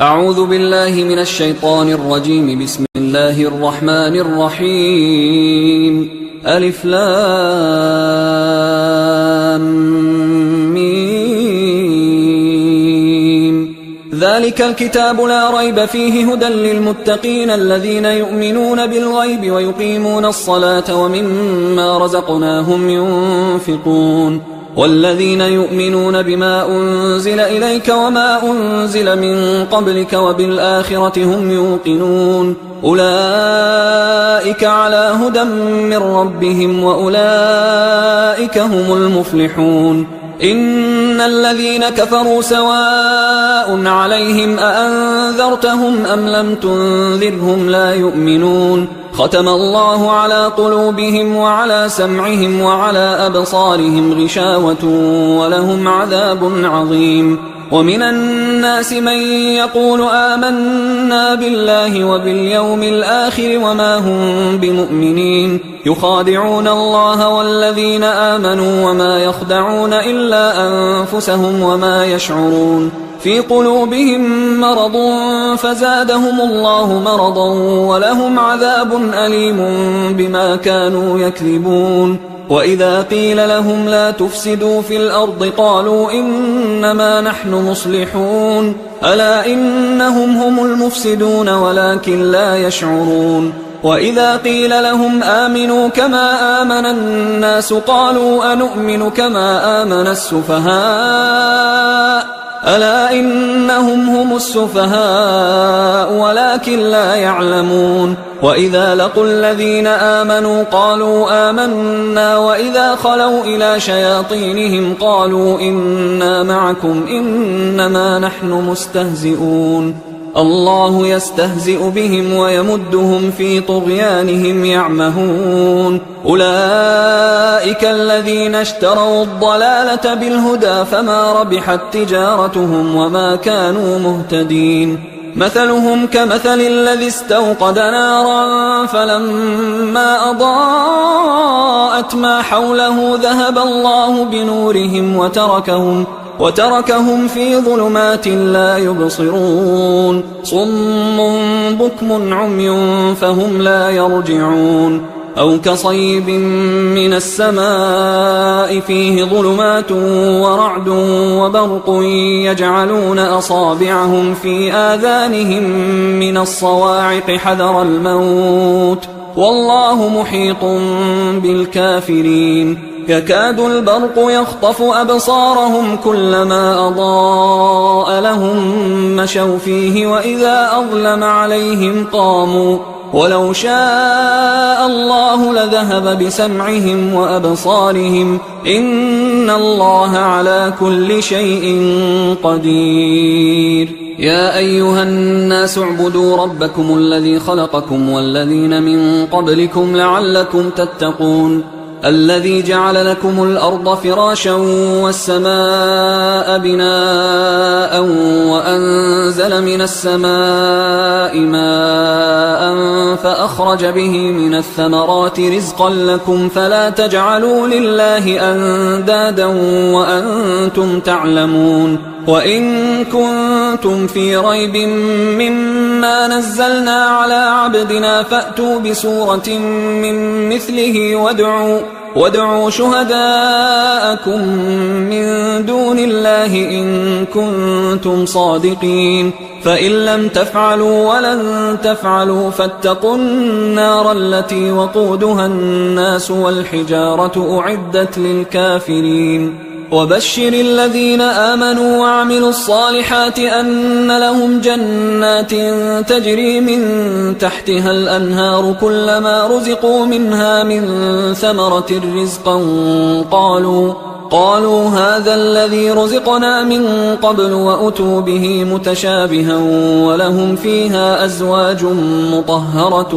أعوذ بالله من الشيطان الرجيم. بسم الله الرحمن الرحيم. ألف لام ميم. ذلك الكتاب لا ريب فيه هدى للمتقين الذين يؤمنون بالغيب ويقيمون الصلاة ومما رزقناهم ينفقون والذين يؤمنون بما أنزل إليك وما أنزل من قبلك وبالآخرة هم يوقنون أولئك على هدى من ربهم وأولئك هم المفلحون. إن الذين كفروا سواء عليهم أأنذرتهم أم لم تنذرهم لا يؤمنون. ختم الله على قلوبهم وعلى سمعهم وعلى أبصارهم غشاوة ولهم عذاب عظيم. ومن الناس من يقول آمنا بالله وباليوم الآخر وما هم بمؤمنين يخادعون الله والذين آمنوا وما يخدعون إلا أنفسهم وما يشعرون. في قلوبهم مرض فزادهم الله مرضا ولهم عذاب أليم بما كانوا يكذبون. وإذا قيل لهم لا تفسدوا في الأرض قالوا إنما نحن مصلحون ألا إنهم هم المفسدون ولكن لا يشعرون. وإذا قيل لهم آمنوا كما آمن الناس قالوا أنؤمن كما آمن السفهاء ألا إنهم هم السفهاء ولكن لا يعلمون. وإذا لقوا الذين آمنوا قالوا آمنا وإذا خلوا إلى شياطينهم قالوا إنا معكم إنما نحن مستهزئون. الله يستهزئ بهم ويمدهم في طغيانهم يعمهون. أولئك الذين اشتروا الضلالة بالهدى فما ربحت تجارتهم وما كانوا مهتدين. مثلهم كمثل الذي استوقد نارا فلما أضاءت ما حوله ذهب الله بنورهم وتركهم في ظلمات لا يبصرون. صم بكم عمي فهم لا يرجعون. أو كصيب من السماء فيه ظلمات ورعد وبرق يجعلون أصابعهم في آذانهم من الصواعق حذر الموت والله محيط بالكافرين. يكاد البرق يخطف أبصارهم كلما أضاء لهم مشوا فيه وإذا أظلم عليهم قاموا ولو شاء الله لذهب بسمعهم وأبصارهم إن الله على كل شيء قدير. يا أيها الناس اعبدوا ربكم الذي خلقكم والذين من قبلكم لعلكم تتقون. الذي جعل لكم الأرض فراشا والسماء بناء وأنزل من السماء ماء فأخرج به من الثمرات رزقا لكم فلا تجعلوا لله أندادا وأنتم تعلمون. وإن كنتم في ريب مما نزلنا على عبدنا فأتوا بسورة من مثله وادعوا شهداءكم من دون الله إن كنتم صادقين. فإن لم تفعلوا ولن تفعلوا فاتقوا النار التي وقودها الناس والحجارة أعدت للكافرين. وبشر الذين آمنوا وعملوا الصالحات أن لهم جنات تجري من تحتها الأنهار كلما رزقوا منها من ثمرة رزقا قالوا هذا الذي رزقنا من قبل وأتوا به متشابها ولهم فيها أزواج مطهرة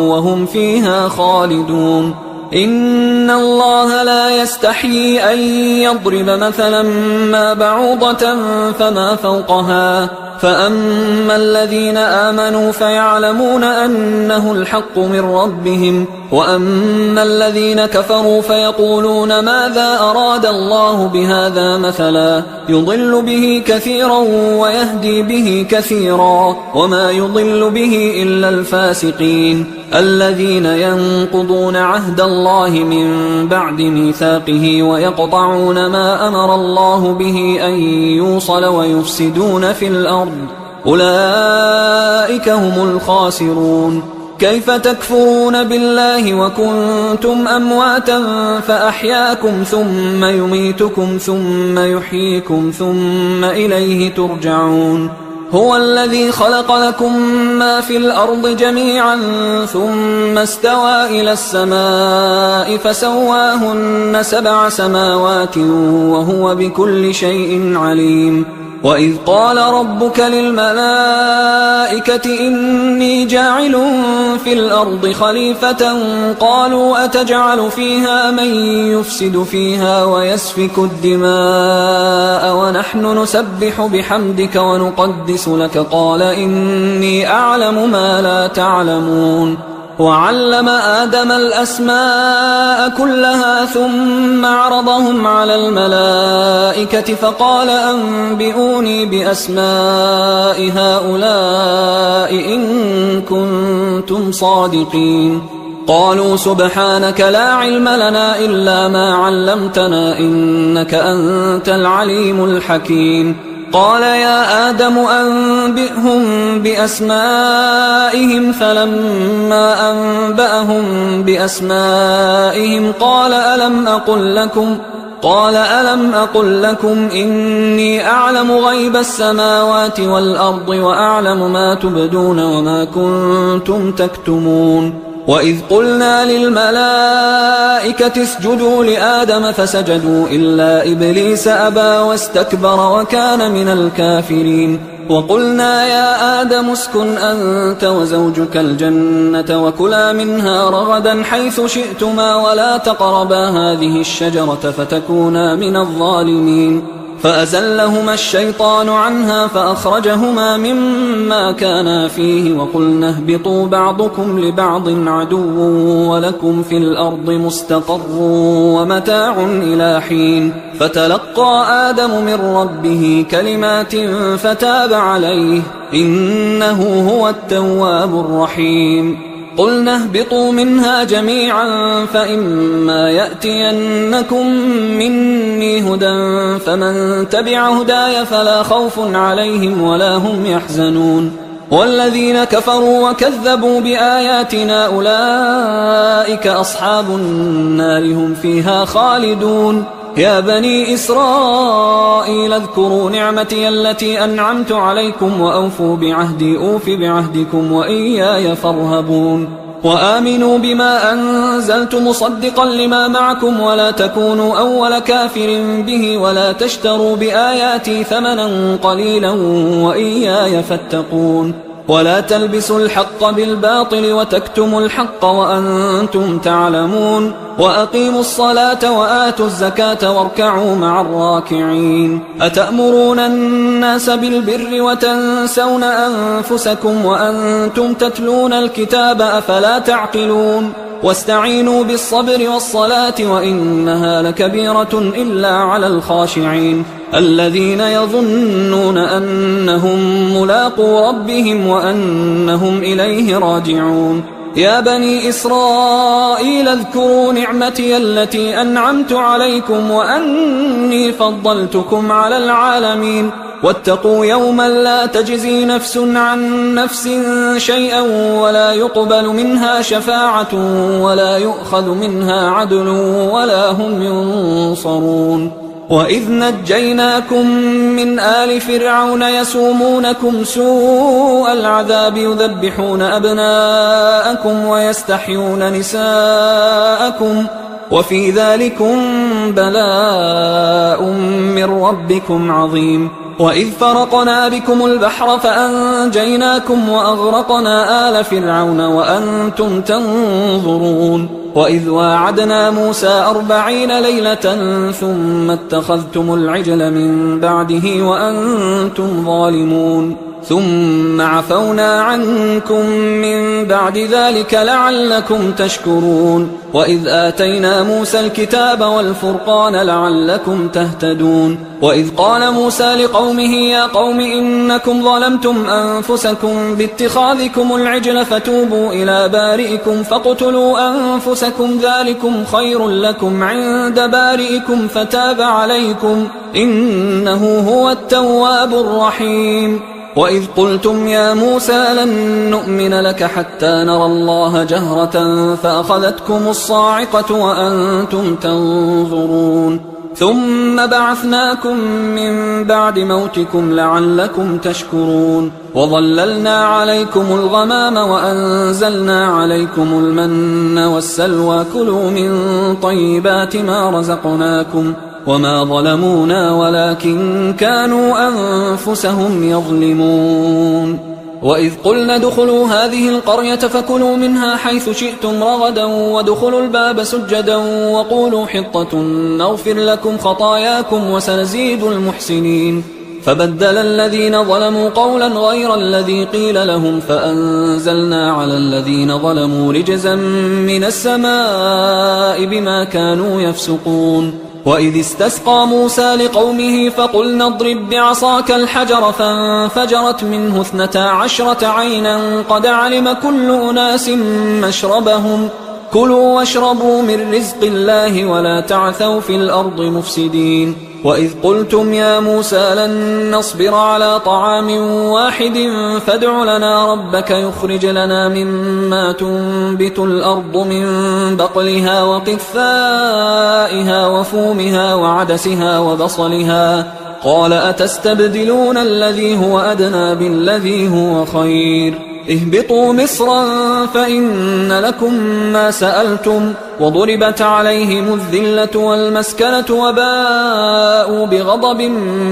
وهم فيها خالدون. إن الله لا يستحيي أن يضرب مثلا ما بعوضة فما فوقها فأما الذين آمنوا فيعلمون أنه الحق من ربهم، وأما الذين كفروا فيقولون ماذا أراد الله بهذا مثلا يضل به كثيرا ويهدي به كثيرا وما يضل به إلا الفاسقين الذين ينقضون عهد الله من بعد ميثاقه ويقطعون ما أمر الله به أن يوصل ويفسدون في الأرض أولئك هم الخاسرون. كيف تكفرون بالله وكنتم أمواتا فأحياكم ثم يميتكم ثم يحييكم ثم إليه ترجعون. هو الذي خلق لكم ما في الأرض جميعا ثم استوى إلى السماء فسواهن 7 سماوات وهو بكل شيء عليم. وإذ قال ربك للملائكة إني جاعل في الأرض خليفة قالوا أتجعل فيها من يفسد فيها ويسفك الدماء ونحن نسبح بحمدك ونقدس لك قال إني أعلم ما لا تعلمون. وعلم آدم الأسماء كلها ثم عرضهم على الملائكة فقال أنبئوني بأسماء هؤلاء إن كنتم صادقين. قالوا سبحانك لا علم لنا إلا ما علمتنا إنك أنت العليم الحكيم. قال يا آدم أنبئهم بأسمائهم فلما أنبأهم بأسمائهم قال ألم أقل لكم إني أعلم غيب السماوات والأرض وأعلم ما تبدون وما كنتم تكتمون. وإذ قلنا للملائكة اسجدوا لآدم فسجدوا إلا إبليس أبى واستكبر وكان من الكافرين. وقلنا يا آدم اسكن أنت وزوجك الجنة وكلا منها رغدا حيث شئتما ولا تقربا هذه الشجرة فتكونا من الظالمين. فأزلهما الشيطان عنها فأخرجهما مما كانا فيه وقلنا اهبطوا بعضكم لبعض عدو ولكم في الأرض مستقر ومتاع إلى حين. فتلقى آدم من ربه كلمات فتاب عليه إنه هو التواب الرحيم. قلنا اهبطوا منها جميعا فإما يأتينكم مني هدى فمن تبع هداي فلا خوف عليهم ولا هم يحزنون. والذين كفروا وكذبوا بآياتنا أولئك أصحاب النار هم فيها خالدون. يا بني إسرائيل اذكروا نعمتي التي أنعمت عليكم وأوفوا بعهدي أوف بعهدكم وإياي فارهبون. وآمنوا بما أنزلت مصدقا لما معكم ولا تكونوا أول كافر به ولا تشتروا بآياتي ثمنا قليلا وإياي فاتقون. ولا تلبسوا الحق بالباطل وتكتموا الحق وأنتم تعلمون. وأقيموا الصلاة وآتوا الزكاة واركعوا مع الراكعين. أتأمرون الناس بالبر وتنسون أنفسكم وأنتم تتلون الكتاب أفلا تعقلون. واستعينوا بالصبر والصلاة وإنها لكبيرة إلا على الخاشعين الذين يظنون أنهم ملاقو ربهم وأنهم إليه راجعون. يا بني إسرائيل اذكروا نعمتي التي أنعمت عليكم وأني فضلتكم على العالمين. واتقوا يوما لا تجزي نفس عن نفس شيئا ولا يقبل منها شفاعة ولا يؤخذ منها عدل ولا هم ينصرون. وإذ نجيناكم من آل فرعون يسومونكم سوء العذاب يذبحون أبناءكم ويستحيون نساءكم وفي ذلكم بلاء من ربكم عظيم. وإذ فرقنا بكم البحر فأنجيناكم وأغرقنا آل فرعون وأنتم تنظرون. وإذ واعدنا موسى 40 ليلة ثم اتخذتم العجل من بعده وأنتم ظالمون. ثم عفونا عنكم من بعد ذلك لعلكم تشكرون وإذ آتينا موسى الكتاب والفرقان لعلكم تهتدون وإذ قال موسى لقومه يا قوم إنكم ظلمتم أنفسكم باتخاذكم العجل فتوبوا إلى بارئكم فاقتلوا أنفسكم ذلكم خير لكم عند بارئكم فتاب عليكم إنه هو التواب الرحيم وإذ قلتم يا موسى لن نؤمن لك حتى نرى الله جهرة فأخذتكم الصاعقة وأنتم تنظرون ثم بعثناكم من بعد موتكم لعلكم تشكرون وظللنا عليكم الغمام وأنزلنا عليكم المن والسلوى كلوا من طيبات ما رزقناكم وما ظلمونا ولكن كانوا أنفسهم يظلمون وإذ قلنا ادخلوا هذه القرية فكلوا منها حيث شئتم رغدا وادخلوا الباب سجدا وقولوا حطة نغفر لكم خطاياكم وسنزيد المحسنين فبدل الذين ظلموا قولا غير الذي قيل لهم فأنزلنا على الذين ظلموا رجزا من السماء بما كانوا يفسقون وإذ استسقى موسى لقومه فقلنا اضرب بعصاك الحجر فانفجرت منه 12 عينا قد علم كل أناس مشربهم كلوا واشربوا من رزق الله ولا تعثوا في الأرض مفسدين وإذ قلتم يا موسى لن نصبر على طعام واحد فادع لنا ربك يخرج لنا مما تنبت الأرض من بقلها وقثائها وفومها وعدسها وبصلها قال أتستبدلون الذي هو أدنى بالذي هو خير اهبطوا مصرا فإن لكم ما سألتم وضربت عليهم الذلة والمسكنة وباءوا بغضب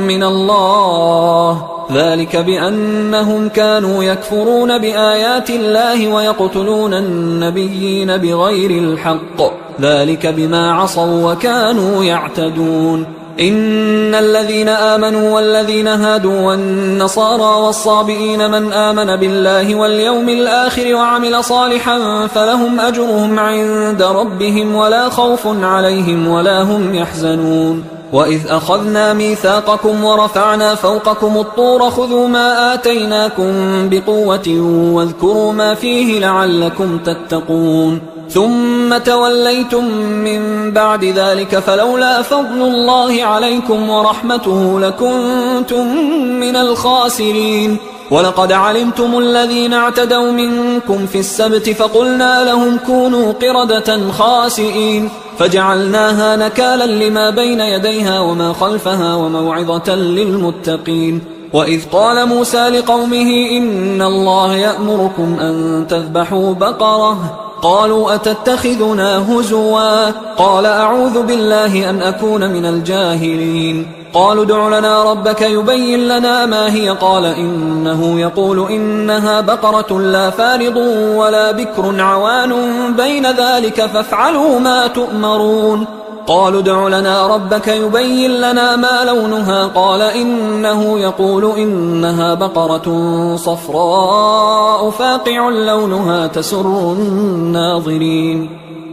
من الله ذلك بأنهم كانوا يكفرون بآيات الله ويقتلون النبيين بغير الحق ذلك بما عصوا وكانوا يعتدون إن الذين آمنوا والذين هادوا والنصارى والصابئين من آمن بالله واليوم الآخر وعمل صالحا فلهم أجرهم عند ربهم ولا خوف عليهم ولا هم يحزنون وإذ أخذنا ميثاقكم ورفعنا فوقكم الطور خذوا ما آتيناكم بقوة واذكروا ما فيه لعلكم تتقون ثم توليتم من بعد ذلك فلولا فضل الله عليكم ورحمته لكنتم من الخاسرين ولقد علمتم الذين اعتدوا منكم في السبت فقلنا لهم كونوا قردة خاسئين فجعلناها نكالا لما بين يديها وما خلفها وموعظة للمتقين وإذ قال موسى لقومه إن الله يأمركم أن تذبحوا بقرة قالوا أتتخذنا هزوا قال أعوذ بالله أن أكون من الجاهلين قالوا ادع لنا ربك يبين لنا ما هي قال إنه يقول إنها بقرة لا فارض ولا بكر عوان بين ذلك فافعلوا ما تؤمرون قالوا ادع لنا ربك يبين لنا ما لونها قال إنه يقول إنها بقرة صفراء فاقع لونها تسر الناظرين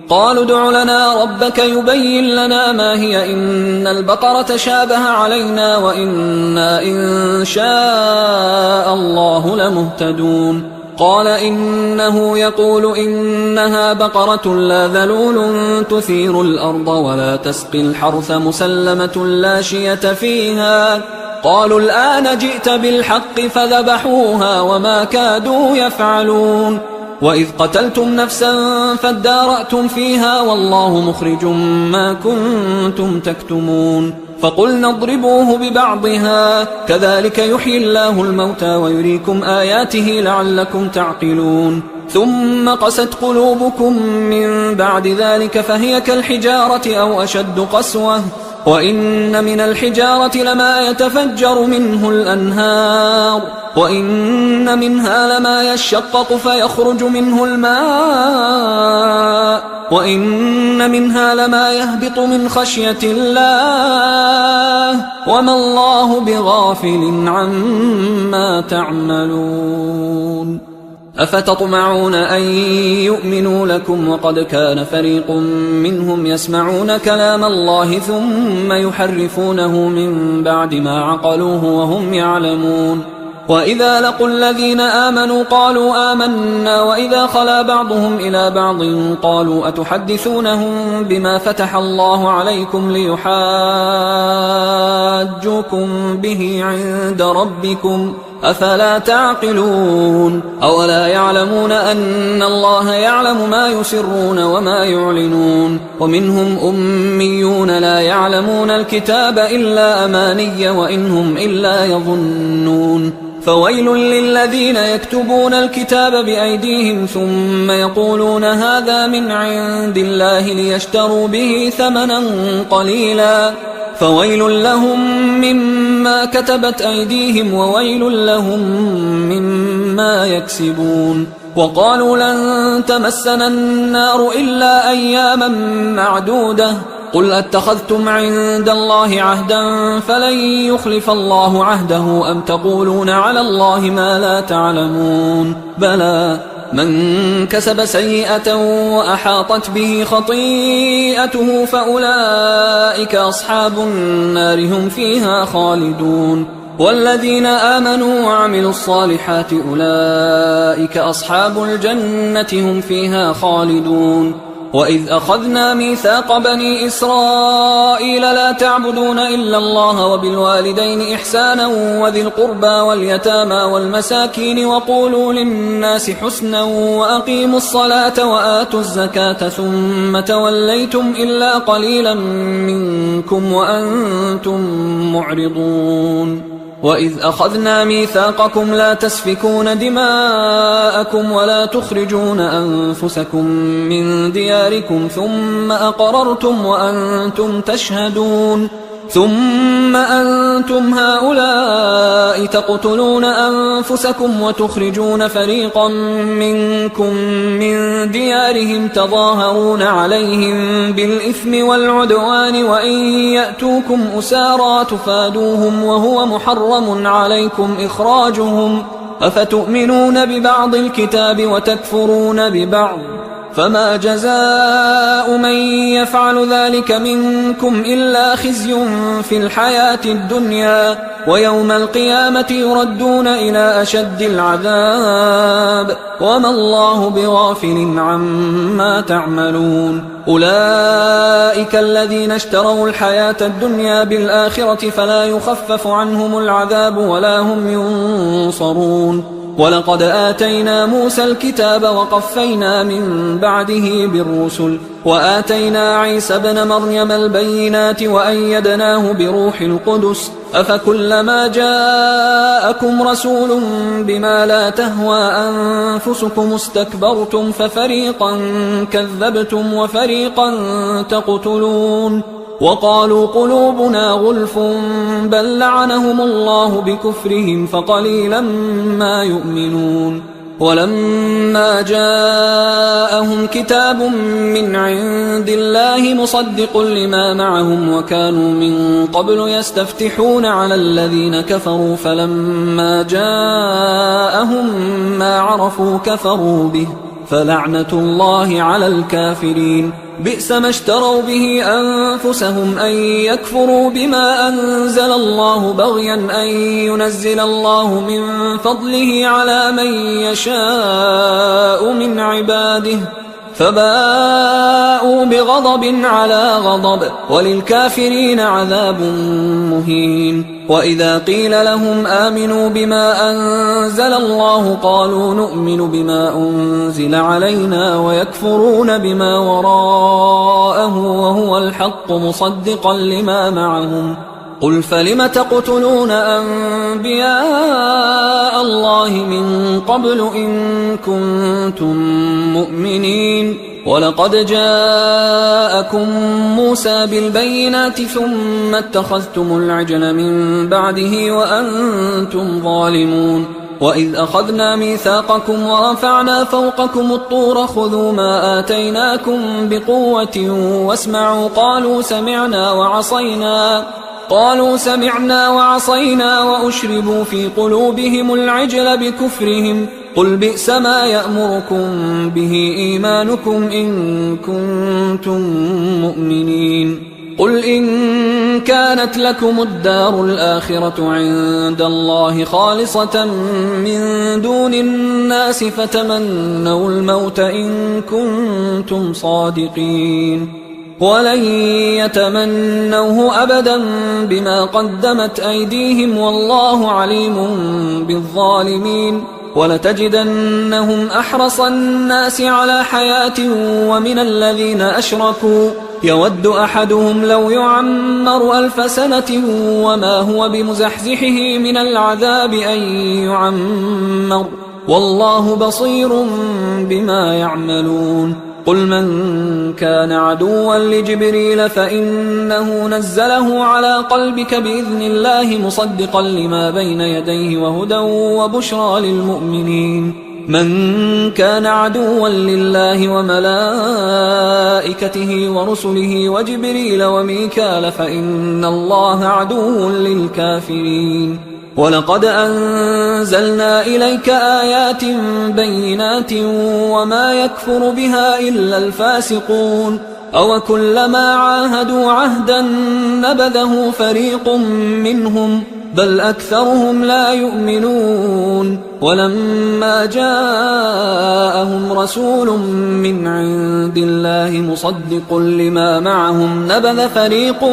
قالوا ادع لنا ربك يبين لنا ما هي إن البقرة شابه علينا وإنا إن شاء الله لمهتدون قال إنه يقول إنها بقرة لا ذلول تثير الأرض ولا تسقي الحرث مسلمة لا شية فيها قالوا الآن جئت بالحق فذبحوها وما كادوا يفعلون وإذ قتلتم نفسا فادارأتم فيها والله مخرج ما كنتم تكتمون فقلنا اضربوه ببعضها كذلك يحيي الله الموتى ويريكم آياته لعلكم تعقلون ثم قست قلوبكم من بعد ذلك فهي كالحجارة أو أشد قسوة وإن من الحجارة لما يتفجر منه الأنهار وإن منها لما يشقق فيخرج منه الماء وإن منها لما يهبط من خشية الله وما الله بغافل عما تعملون أفتطمعون أن يؤمنوا لكم وقد كان فريق منهم يسمعون كلام الله ثم يحرفونه من بعد ما عقلوه وهم يعلمون وإذا لقوا الذين آمنوا قالوا آمنا وإذا خلا بعضهم إلى بعض قالوا أتحدثونهم بما فتح الله عليكم ليحاجوكم به عند ربكم أفلا تعقلون أولا يعلمون أن الله يعلم ما يسرون وما يعلنون ومنهم أميون لا يعلمون الكتاب إلا أماني وإنهم إلا يظنون فويل للذين يكتبون الكتاب بأيديهم ثم يقولون هذا من عند الله ليشتروا به ثمنا قليلا فويل لهم مما كتبت أيديهم وويل لهم مما يكسبون وقالوا لن تمسنا النار إلا أياما معدودة قل أتخذتم عند الله عهدا فلن يخلف الله عهده أم تقولون على الله ما لا تعلمون بلى من كسب سيئة وأحاطت به خطيئته فأولئك أصحاب النار هم فيها خالدون والذين آمنوا وعملوا الصالحات أولئك أصحاب الجنة هم فيها خالدون وإذ أخذنا ميثاق بني إسرائيل لا تعبدون إلا الله وبالوالدين إحسانا وذي القربى واليتامى والمساكين وقولوا للناس حسنا وأقيموا الصلاة وآتوا الزكاة ثم توليتم إلا قليلا منكم وأنتم معرضون وإذ أخذنا ميثاقكم لا تسفكون دماءكم ولا تخرجون أنفسكم من دياركم ثم أقررتم وأنتم تشهدون ثم أنتم هؤلاء تقتلون أنفسكم وتخرجون فريقا منكم من ديارهم تظاهرون عليهم بالإثم والعدوان وإن يأتوكم أسارى تفادوهم وهو محرم عليكم إخراجهم أفتؤمنون ببعض الكتاب وتكفرون ببعض فما جزاء من يفعل ذلك منكم إلا خزي في الحياة الدنيا ويوم القيامة يردون إلى أشد العذاب وما الله بغافل عما تعملون أولئك الذين اشتروا الحياة الدنيا بالآخرة فلا يخفف عنهم العذاب ولا هم ينصرون ولقد آتينا موسى الكتاب وقفينا من بعده بالرسل وآتينا عيسى ابن مريم البينات وأيدناه بروح القدس أفكلما جاءكم رسول بما لا تهوى أنفسكم استكبرتم ففريقا كذبتم وفريقا تقتلون وقالوا قلوبنا غلف بل لعنهم الله بكفرهم فقليلا ما يؤمنون ولما جاءهم كتاب من عند الله مصدق لما معهم وكانوا من قبل يستفتحون على الذين كفروا فلما جاءهم ما عرفوا كفروا به فلعنة الله على الكافرين بئس ما اشتروا به أنفسهم أن يكفروا بما أنزل الله بغيا أن ينزل الله من فضله على من يشاء من عباده فباءوا بغضب على غضب وللكافرين عذاب مهين وإذا قيل لهم آمنوا بما أنزل الله قالوا نؤمن بما أنزل علينا ويكفرون بما وراءه وهو الحق مصدقا لما معهم قل فلم تقتلون أنبياء الله من قبل إن كنتم مؤمنين ولقد جاءكم موسى بالبينات ثم اتخذتم العجل من بعده وأنتم ظالمون وإذ أخذنا ميثاقكم ورفعنا فوقكم الطور خذوا ما آتيناكم بقوة واسمعوا قالوا سمعنا وعصينا وأشربوا في قلوبهم العجل بكفرهم قل بئس ما يأمركم به إيمانكم إن كنتم مؤمنين قل إن كانت لكم الدار الآخرة عند الله خالصة من دون الناس فتمنوا الموت إن كنتم صادقين ولن يتمنوه أبدا بما قدمت أيديهم والله عليم بالظالمين ولتجدنهم أحرص الناس على حياة ومن الذين أشركوا يود أحدهم لو يعمر 1000 سنة وما هو بمزحزحه من العذاب أن يعمر والله بصير بما يعملون قل من كان عدوا لجبريل فإنه نزله على قلبك بإذن الله مصدقا لما بين يديه وهدى وبشرى للمؤمنين من كان عدوا لله وملائكته ورسله وجبريل وميكال فإن الله عدو للكافرين ولقد أنزلنا إليك آيات بينات وما يكفر بها إلا الفاسقون أوكلما عاهدوا عهدا نبذه فريق منهم بل أكثرهم لا يؤمنون ولما جاءهم رسول من عند الله مصدق لما معهم نبذ فريق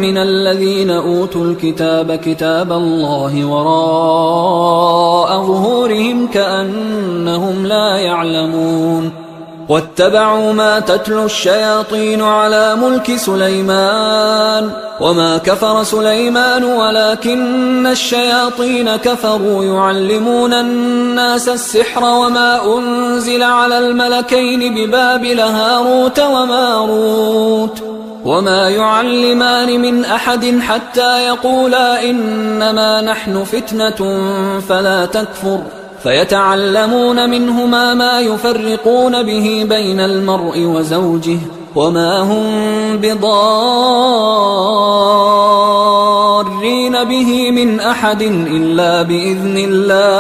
من الذين أوتوا الكتاب كتاب الله وراء ظهورهم كأنهم لا يعلمون واتبعوا ما تتلو الشياطين على ملك سليمان وما كفر سليمان ولكن الشياطين كفروا يعلمون الناس السحر وما أنزل على الملكين ببابل هاروت وماروت وما يعلمان من أحد حتى يقولا إنما نحن فتنة فلا تكفر فيتعلمون منهما ما يفرقون به بين المرء وزوجه وما هم بضارين به من أحد إلا بإذن الله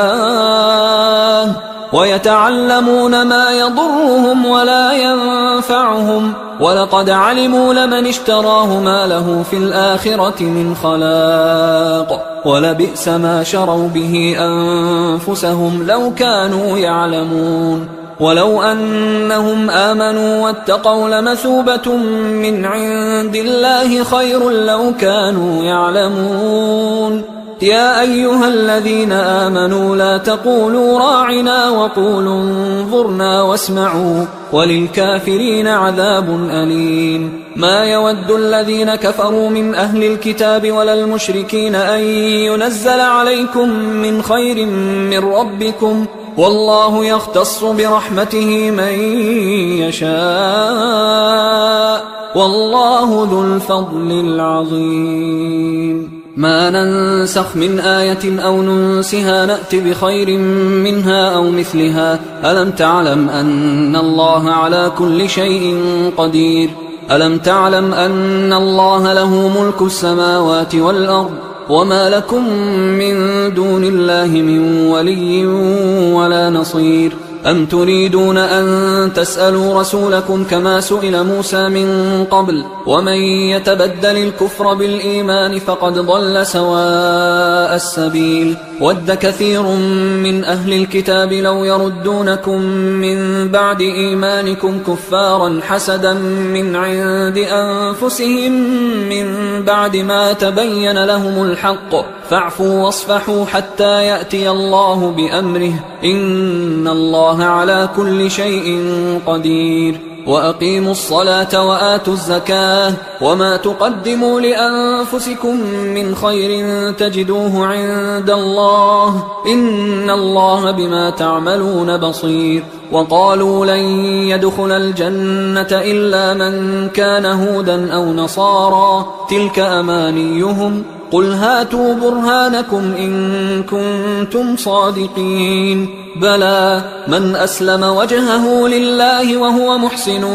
ويتعلمون ما يضرهم ولا ينفعهم ولقد علموا لمن اشتراه ما له في الآخرة من خلاق ولبئس ما شروا به أنفسهم لو كانوا يعلمون ولو أنهم آمنوا واتقوا لمثوبة من عند الله خير لو كانوا يعلمون يا أيها الذين آمنوا لا تقولوا راعنا وقولوا انظرنا واسمعوا وللكافرين عذاب أليم ما يود الذين كفروا من أهل الكتاب ولا المشركين أن ينزل عليكم من خير من ربكم والله يختص برحمته من يشاء والله ذو الفضل العظيم ما ننسخ من آية أو ننسها نأت بخير منها أو مثلها ألم تعلم أن الله على كل شيء قدير ألم تعلم أن الله له ملك السماوات والأرض وما لكم من دون الله من ولي ولا نصير أم تريدون أن تسألوا رسولكم كما سئل موسى من قبل ومن يتبدل الكفر بالإيمان فقد ضل سواء السبيل ود كثير من أهل الكتاب لو يردونكم من بعد إيمانكم كفارا حسدا من عند أنفسهم من بعد ما تبين لهم الحق فاعفوا واصفحوا حتى يأتي الله بأمره إن الله على كل شيء قدير وأقيموا الصلاة وآتوا الزكاة وما تقدموا لأنفسكم من خير تجدوه عند الله إن الله بما تعملون بصير. وقالوا لن يدخل الجنة إلا من كان هودا أو نصارى تلك أمانيهم قل هاتوا برهانكم إن كنتم صادقين بلى من أسلم وجهه لله وهو محسن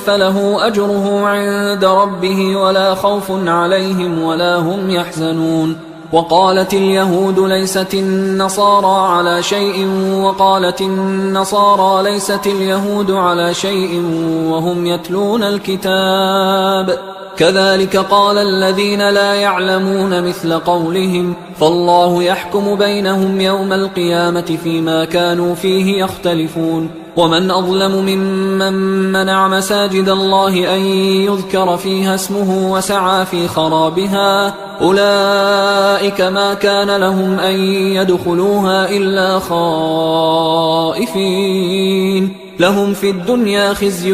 فله أجره عند ربه ولا خوف عليهم ولا هم يحزنون. وقالت اليهود ليست النصارى على شيء وقالت النصارى ليست اليهود على شيء وهم يتلون الكتاب كذلك قال الذين لا يعلمون مثل قولهم فالله يحكم بينهم يوم القيامة فيما كانوا فيه يختلفون. ومن أظلم ممن منع مساجد الله أن يذكر فيها اسمه وسعى في خرابها أولئك ما كان لهم أن يدخلوها إلا خائفين لهم في الدنيا خزي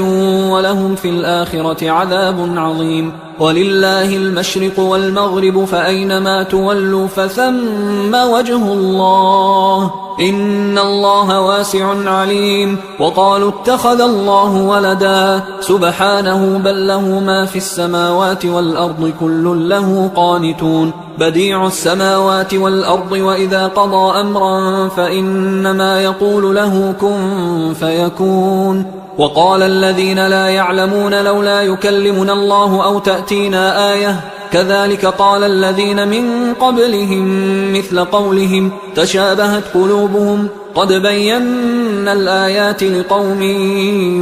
ولهم في الآخرة عذاب عظيم. ولله المشرق والمغرب فأينما تولوا فثم وجه الله إن الله واسع عليم. وقالوا اتخذ الله ولدا سبحانه بل له ما في السماوات والأرض كل له قانتون بديع السماوات والأرض وإذا قضى أمرا فإنما يقول له كن فيكون. وقال الذين لا يعلمون لولا يكلمنا الله أو تأتينا آية كذلك قال الذين من قبلهم مثل قولهم تشابهت قلوبهم قد بينا الآيات لقوم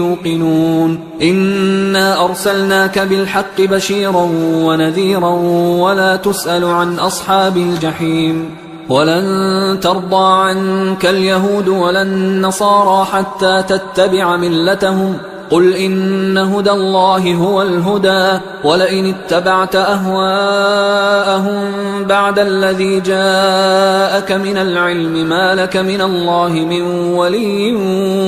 يوقنون. إنا أرسلناك بالحق بشيرا ونذيرا ولا تسأل عن أصحاب الجحيم. ولن ترضى عنك اليهود ولا النصارى حتى تتبع ملتهم قل إن هدى الله هو الهدى ولئن اتبعت أهواءهم بعد الذي جاءك من العلم ما لك من الله من ولي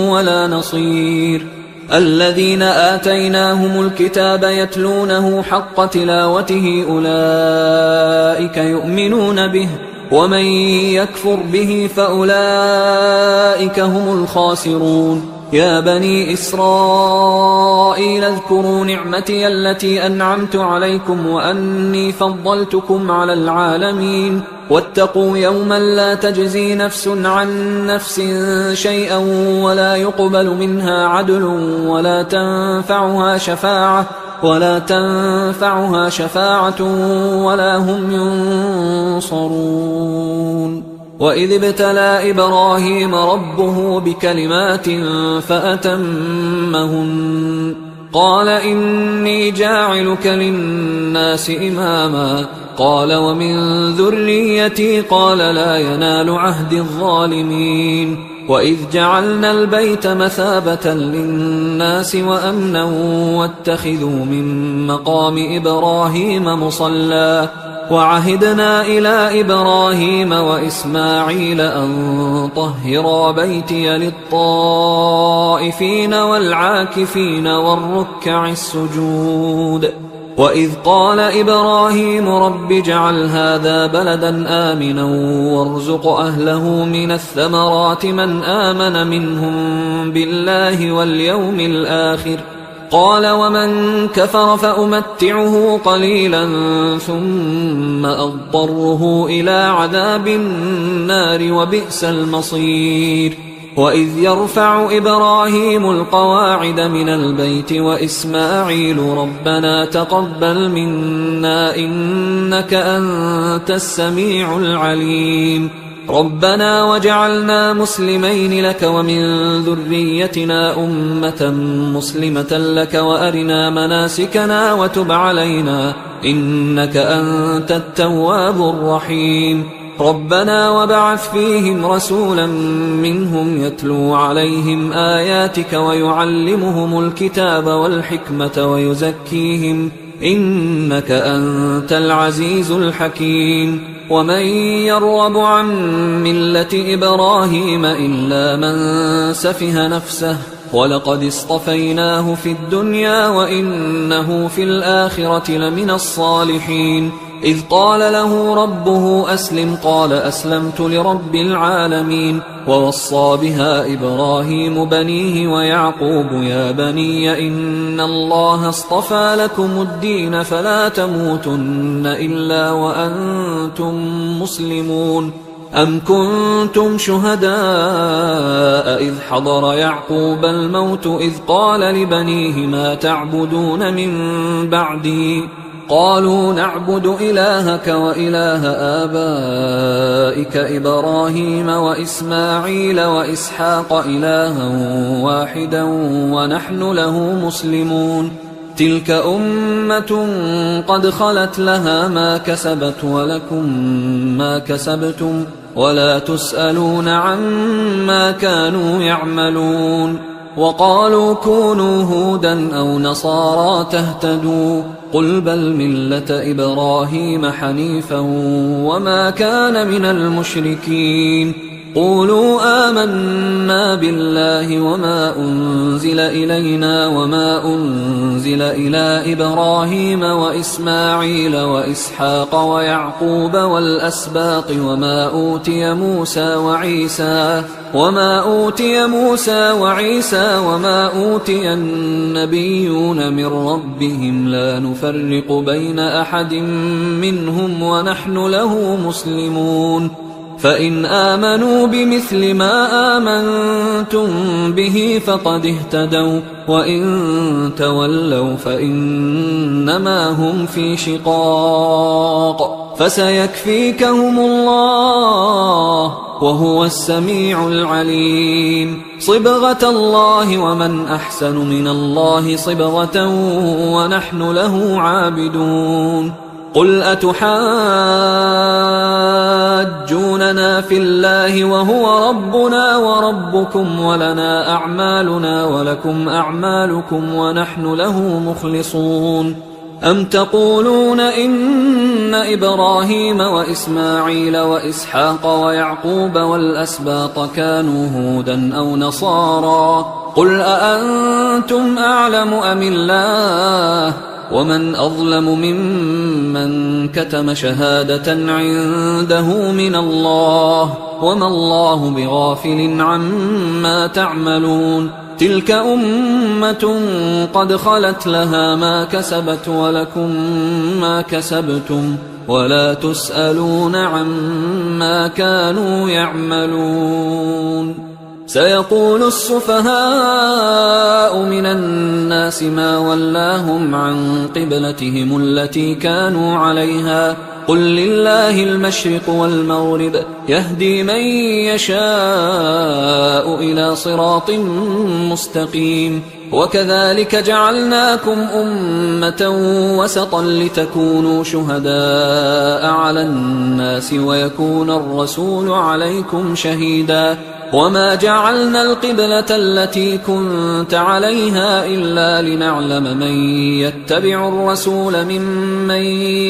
ولا نصير. الذين آتيناهم الكتاب يتلونه حق تلاوته أولئك يؤمنون به ومن يكفر به فأولئك هم الخاسرون. يا بني إسرائيل اذكروا نعمتي التي أنعمت عليكم وأني فضلتكم على العالمين واتقوا يوما لا تجزي نفس عن نفس شيئا ولا يقبل منها عدل ولا تنفعها شفاعة ولا هم ينصرون. وإذ ابتلى إبراهيم ربه بكلمات فأتمهن قال إني جاعلك للناس إماما قال ومن ذريتي قال لا ينال عهد الظالمين. وإذ جعلنا البيت مثابة للناس وأمنا واتخذوا من مقام إبراهيم مصلى وعهدنا إلى إبراهيم وإسماعيل أن طهرا بيتي للطائفين والعاكفين والركع السجود. وإذ قال إبراهيم رب اجعل هذا بلدا آمنا وارزق أهله من الثمرات من آمن منهم بالله واليوم الآخر قال ومن كفر فأمتعه قليلا ثم أضطره إلى عذاب النار وبئس المصير. وإذ يرفع إبراهيم القواعد من البيت وإسماعيل ربنا تقبل منا إنك أنت السميع العليم ربنا وجعلنا مسلمين لك ومن ذريتنا أمة مسلمة لك وأرنا مناسكنا وتب علينا إنك أنت التواب الرحيم ربنا وبعث فيهم رسولا منهم يتلو عليهم آياتك ويعلمهم الكتاب والحكمة ويزكيهم إنك أنت العزيز الحكيم. ومن يرغب عن ملة إبراهيم إلا من سفه نفسه ولقد اصطفيناه في الدنيا وإنه في الآخرة لمن الصالحين إذ قال له ربه أسلم قال أسلمت لرب العالمين ووصى بها إبراهيم بنيه ويعقوب يا بني إن الله اصطفى لكم الدين فلا تموتن إلا وأنتم مسلمون أم كنتم شهداء إذ حضر يعقوب الموت إذ قال لبنيه ما تعبدون من بعدي قالوا نعبد إلهك وإله آبائك إبراهيم وإسماعيل وإسحاق إلها واحدا ونحن له مسلمون تلك أمة قد خلت لها ما كسبت ولكم ما كسبتم ولا تسألون عما كانوا يعملون وقالوا كونوا هودا أو نصارى تهتدوا قل بل ملة إبراهيم حنيفا وما كان من المشركين قولوا آمنا بالله وما أنزل إلينا وما أنزل إلى إبراهيم وإسماعيل وإسحاق ويعقوب والأسباط وما أوتي موسى وعيسى وما أوتي النبيون من ربهم لا نفرق بين أحد منهم ونحن له مسلمون فإن آمنوا بمثل ما آمنتم به فقد اهتدوا وإن تولوا فإنما هم في شقاق فسيكفيكهم الله وهو السميع العليم صبغة الله ومن أحسن من الله صبغة ونحن له عابدون قل أتحاجوننا في الله وهو ربنا وربكم ولنا أعمالنا ولكم أعمالكم ونحن له مخلصون أم تقولون إن إبراهيم وإسماعيل وإسحاق ويعقوب والأسباط كانوا هودا أو نصارى قل أأنتم أعلم أم الله ومن أظلم ممن كتم شهادة عنده من الله وما الله بغافل عما تعملون تلك أمة قد خلت لها ما كسبت ولكم ما كسبتم ولا تسألون عما كانوا يعملون سيقول السفهاء من الناس ما ولاهم عن قبلتهم التي كانوا عليها قل لله المشرق والمغرب يهدي من يشاء إلى صراط مستقيم وكذلك جعلناكم أمة وسطا لتكونوا شهداء على الناس ويكون الرسول عليكم شهيدا وما جعلنا القبلة التي كنت عليها إلا لنعلم من يتبع الرسول ممن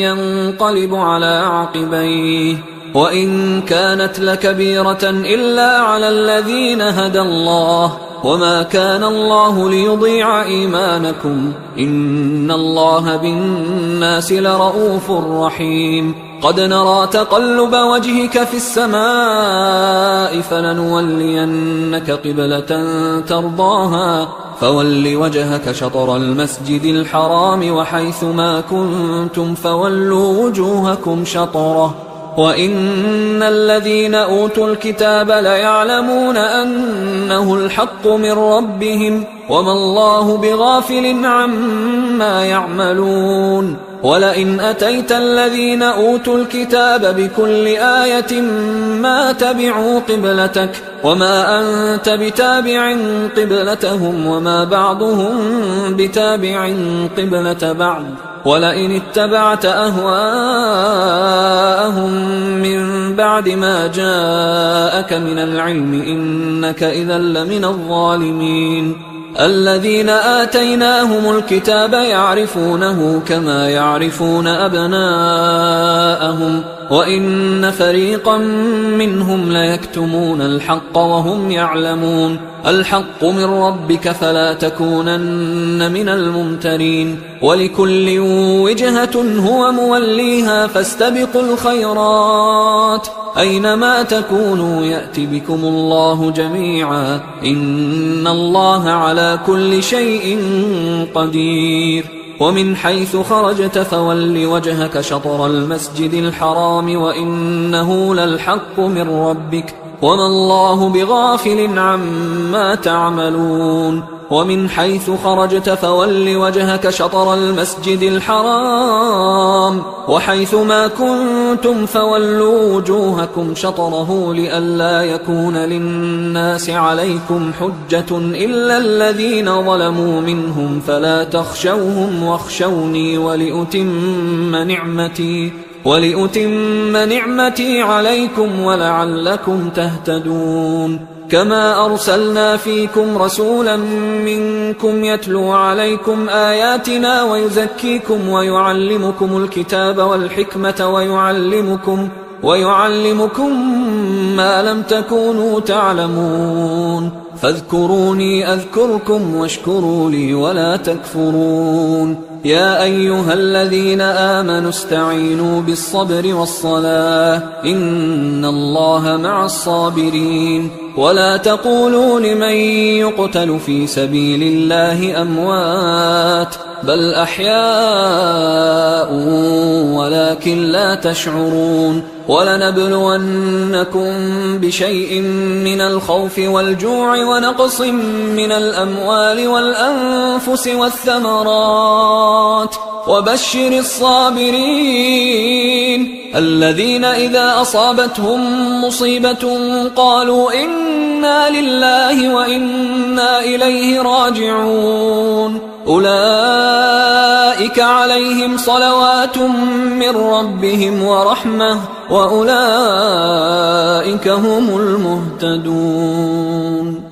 ينقلب على عقبيه وإن كانت لكبيرة إلا على الذين هدى الله وما كان الله ليضيع إيمانكم إن الله بالناس لرؤوف رحيم قد نرى تقلب وجهك في السماء فلنولينك قبلة ترضاها فول وجهك شطر المسجد الحرام وحيث ما كنتم فولوا وجوهكم شطره وإن الذين أوتوا الكتاب ليعلمون أنه الحق من ربهم وما الله بغافل عما يعملون ولئن أتيت الذين أوتوا الكتاب بكل آية ما تبعوا قبلتك وما أنت بتابع قبلتهم وما بعضهم بتابع قبلة بعض ولئن اتبعت أهواءهم من بعد ما جاءك من العلم إنك إذا لمن الظالمين الذين آتيناهم الكتاب يعرفونه كما يعرفون أبناءهم وإن فريقا منهم ليكتمون الحق وهم يعلمون الحق من ربك فلا تكونن من الممترين ولكل وجهة هو موليها فاستبقوا الخيرات أينما تكونوا يأت بكم الله جميعا إن الله على كل شيء قدير ومن حيث خرجت فول وجهك شطر المسجد الحرام وإنه للحق من ربك وما الله بغافل عما تعملون ومن حيث خرجت فول وجهك شطر المسجد الحرام وحيث ما كنتم فولوا وجوهكم شطره لئلا يكون للناس عليكم حجة إلا الذين ظلموا منهم فلا تخشوهم واخشوني ولأتم نعمتي عليكم ولعلكم تهتدون كما أرسلنا فيكم رسولا منكم يتلو عليكم آياتنا ويزكيكم ويعلمكم الكتاب والحكمة ويعلمكم ما لم تكونوا تعلمون فاذكروني أذكركم واشكروا لي ولا تكفرون يا أيها الذين آمنوا استعينوا بالصبر والصلاة إن الله مع الصابرين ولا تقولوا لمن يقتل في سبيل الله أموات بل أحياء ولكن لا تشعرون ولنبلونكم بشيء من الخوف والجوع ونقص من الأموال والأنفس والثمرات وبشر الصابرين الذين إذا أصابتهم مصيبة قالوا إنا لله وإنا إليه راجعون أولئك عليهم صلوات من ربهم ورحمة وأولئك هم المهتدون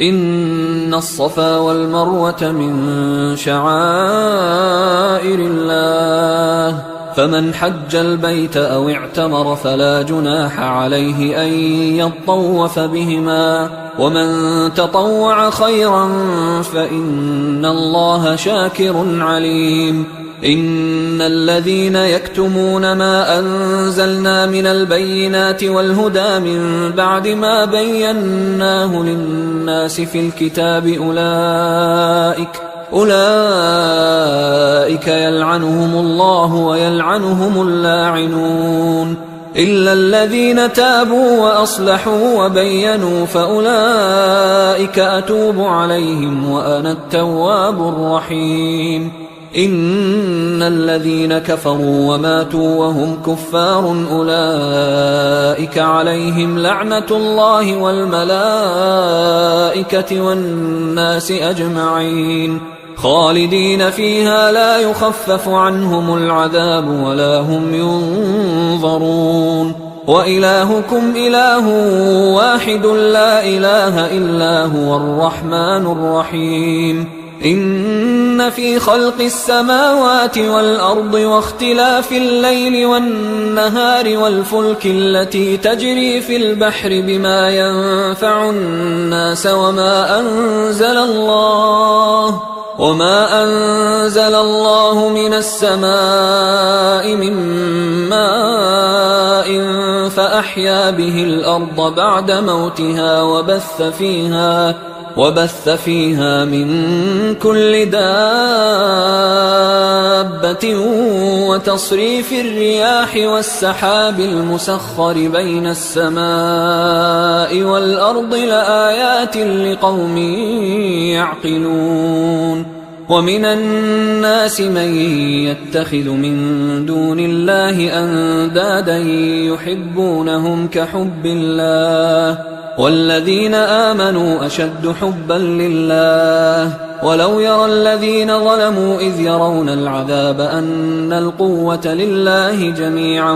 إن الصفا والمروة من شعائر الله فمن حج البيت أو اعتمر فلا جناح عليه أن يطوف بهما ومن تطوع خيرا فإن الله شاكر عليم إن الذين يكتمون ما أنزلنا من البينات والهدى من بعد ما بيناه للناس في الكتاب أولئك يلعنهم الله ويلعنهم اللاعنون إلا الذين تابوا وأصلحوا وبينوا فأولئك أتوب عليهم وأنا التواب الرحيم إن الذين كفروا وماتوا وهم كفار أولئك عليهم لعنة الله والملائكة والناس أجمعين خالدين فيها لا يخفف عنهم العذاب ولا هم ينظرون وإلهكم إله واحد لا إله إلا هو الرحمن الرحيم إن في خلق السماوات والأرض واختلاف الليل والنهار والفلك التي تجري في البحر بما ينفع الناس وما أنزل الله من السماء من ماء فأحيا به الأرض بعد موتها وبث فيها من كل دابة وتصريف الرياح والسحاب المسخر بين السماء والأرض لآيات لقوم يعقلون ومن الناس من يتخذ من دون الله أندادا يحبونهم كحب الله والذين آمنوا أشد حبا لله ولو يرى الذين ظلموا إذ يرون العذاب أن القوة لله جميعا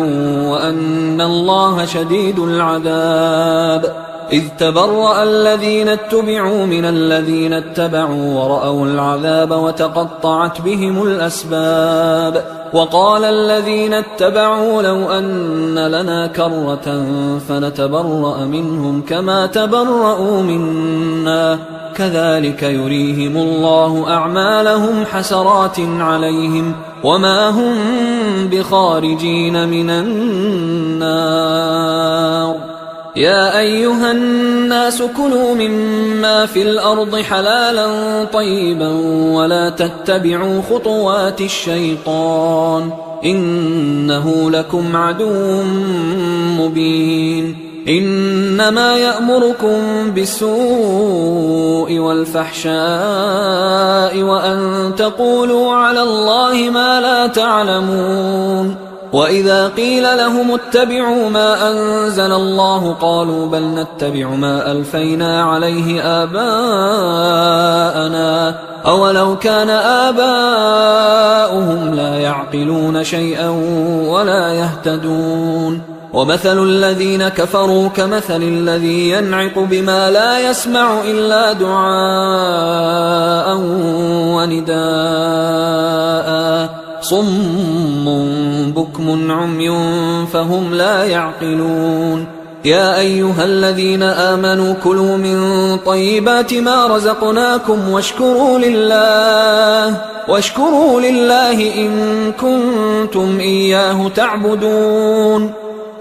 وأن الله شديد العذاب إذ تبرأ الذين اتبعوا من الذين اتبعوا ورأوا العذاب وتقطعت بهم الأسباب وقال الذين اتبعوا لو أن لنا كرة فنتبرأ منهم كما تبرأوا منا كذلك يريهم الله أعمالهم حسرات عليهم وما هم بخارجين من النار يا أيها الناس كلوا مما في الأرض حلالا طيبا ولا تتبعوا خطوات الشيطان إنه لكم عدو مبين إنما يأمركم بالسوء والفحشاء وأن تقولوا على الله ما لا تعلمون وإذا قيل لهم اتبعوا ما أنزل الله قالوا بل نتبع ما ألفينا عليه آباءنا أولو كان آباؤهم لا يعقلون شيئا ولا يهتدون ومثل الذين كفروا كمثل الذي ينعق بما لا يسمع إلا دعاء ونداء صم بكم عمي فهم لا يعقلون يا أيها الذين آمنوا كلوا من طيبات ما رزقناكم واشكروا لله إن كنتم إياه تعبدون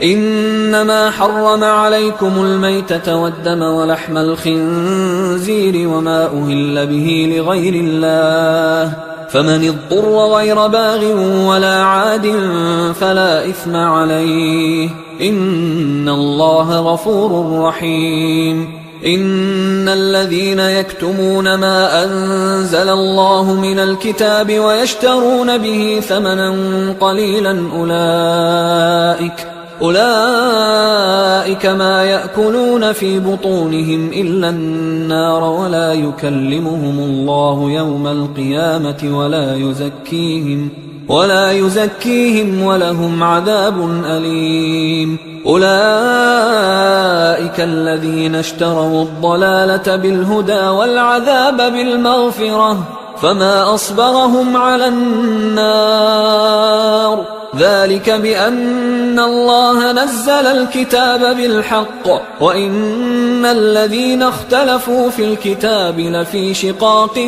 إنما حرم عليكم الميتة والدم ولحم الخنزير وما أهل به لغير الله فمن اضطر غير باغ ولا عاد فلا إثم عليه إن الله غفور رحيم إن الذين يكتمون ما أنزل الله من الكتاب ويشترون به ثمنا قليلا أولئك ما يأكلون في بطونهم إلا النار ولا يكلمهم الله يوم القيامة ولا يزكيهم ولهم عذاب أليم أولئك الذين اشتروا الضلالة بالهدى والعذاب بالمغفرة فما أصبرهم على النار ذلك بأن الله نزل الكتاب بالحق وإن الذين اختلفوا في الكتاب لفي شقاق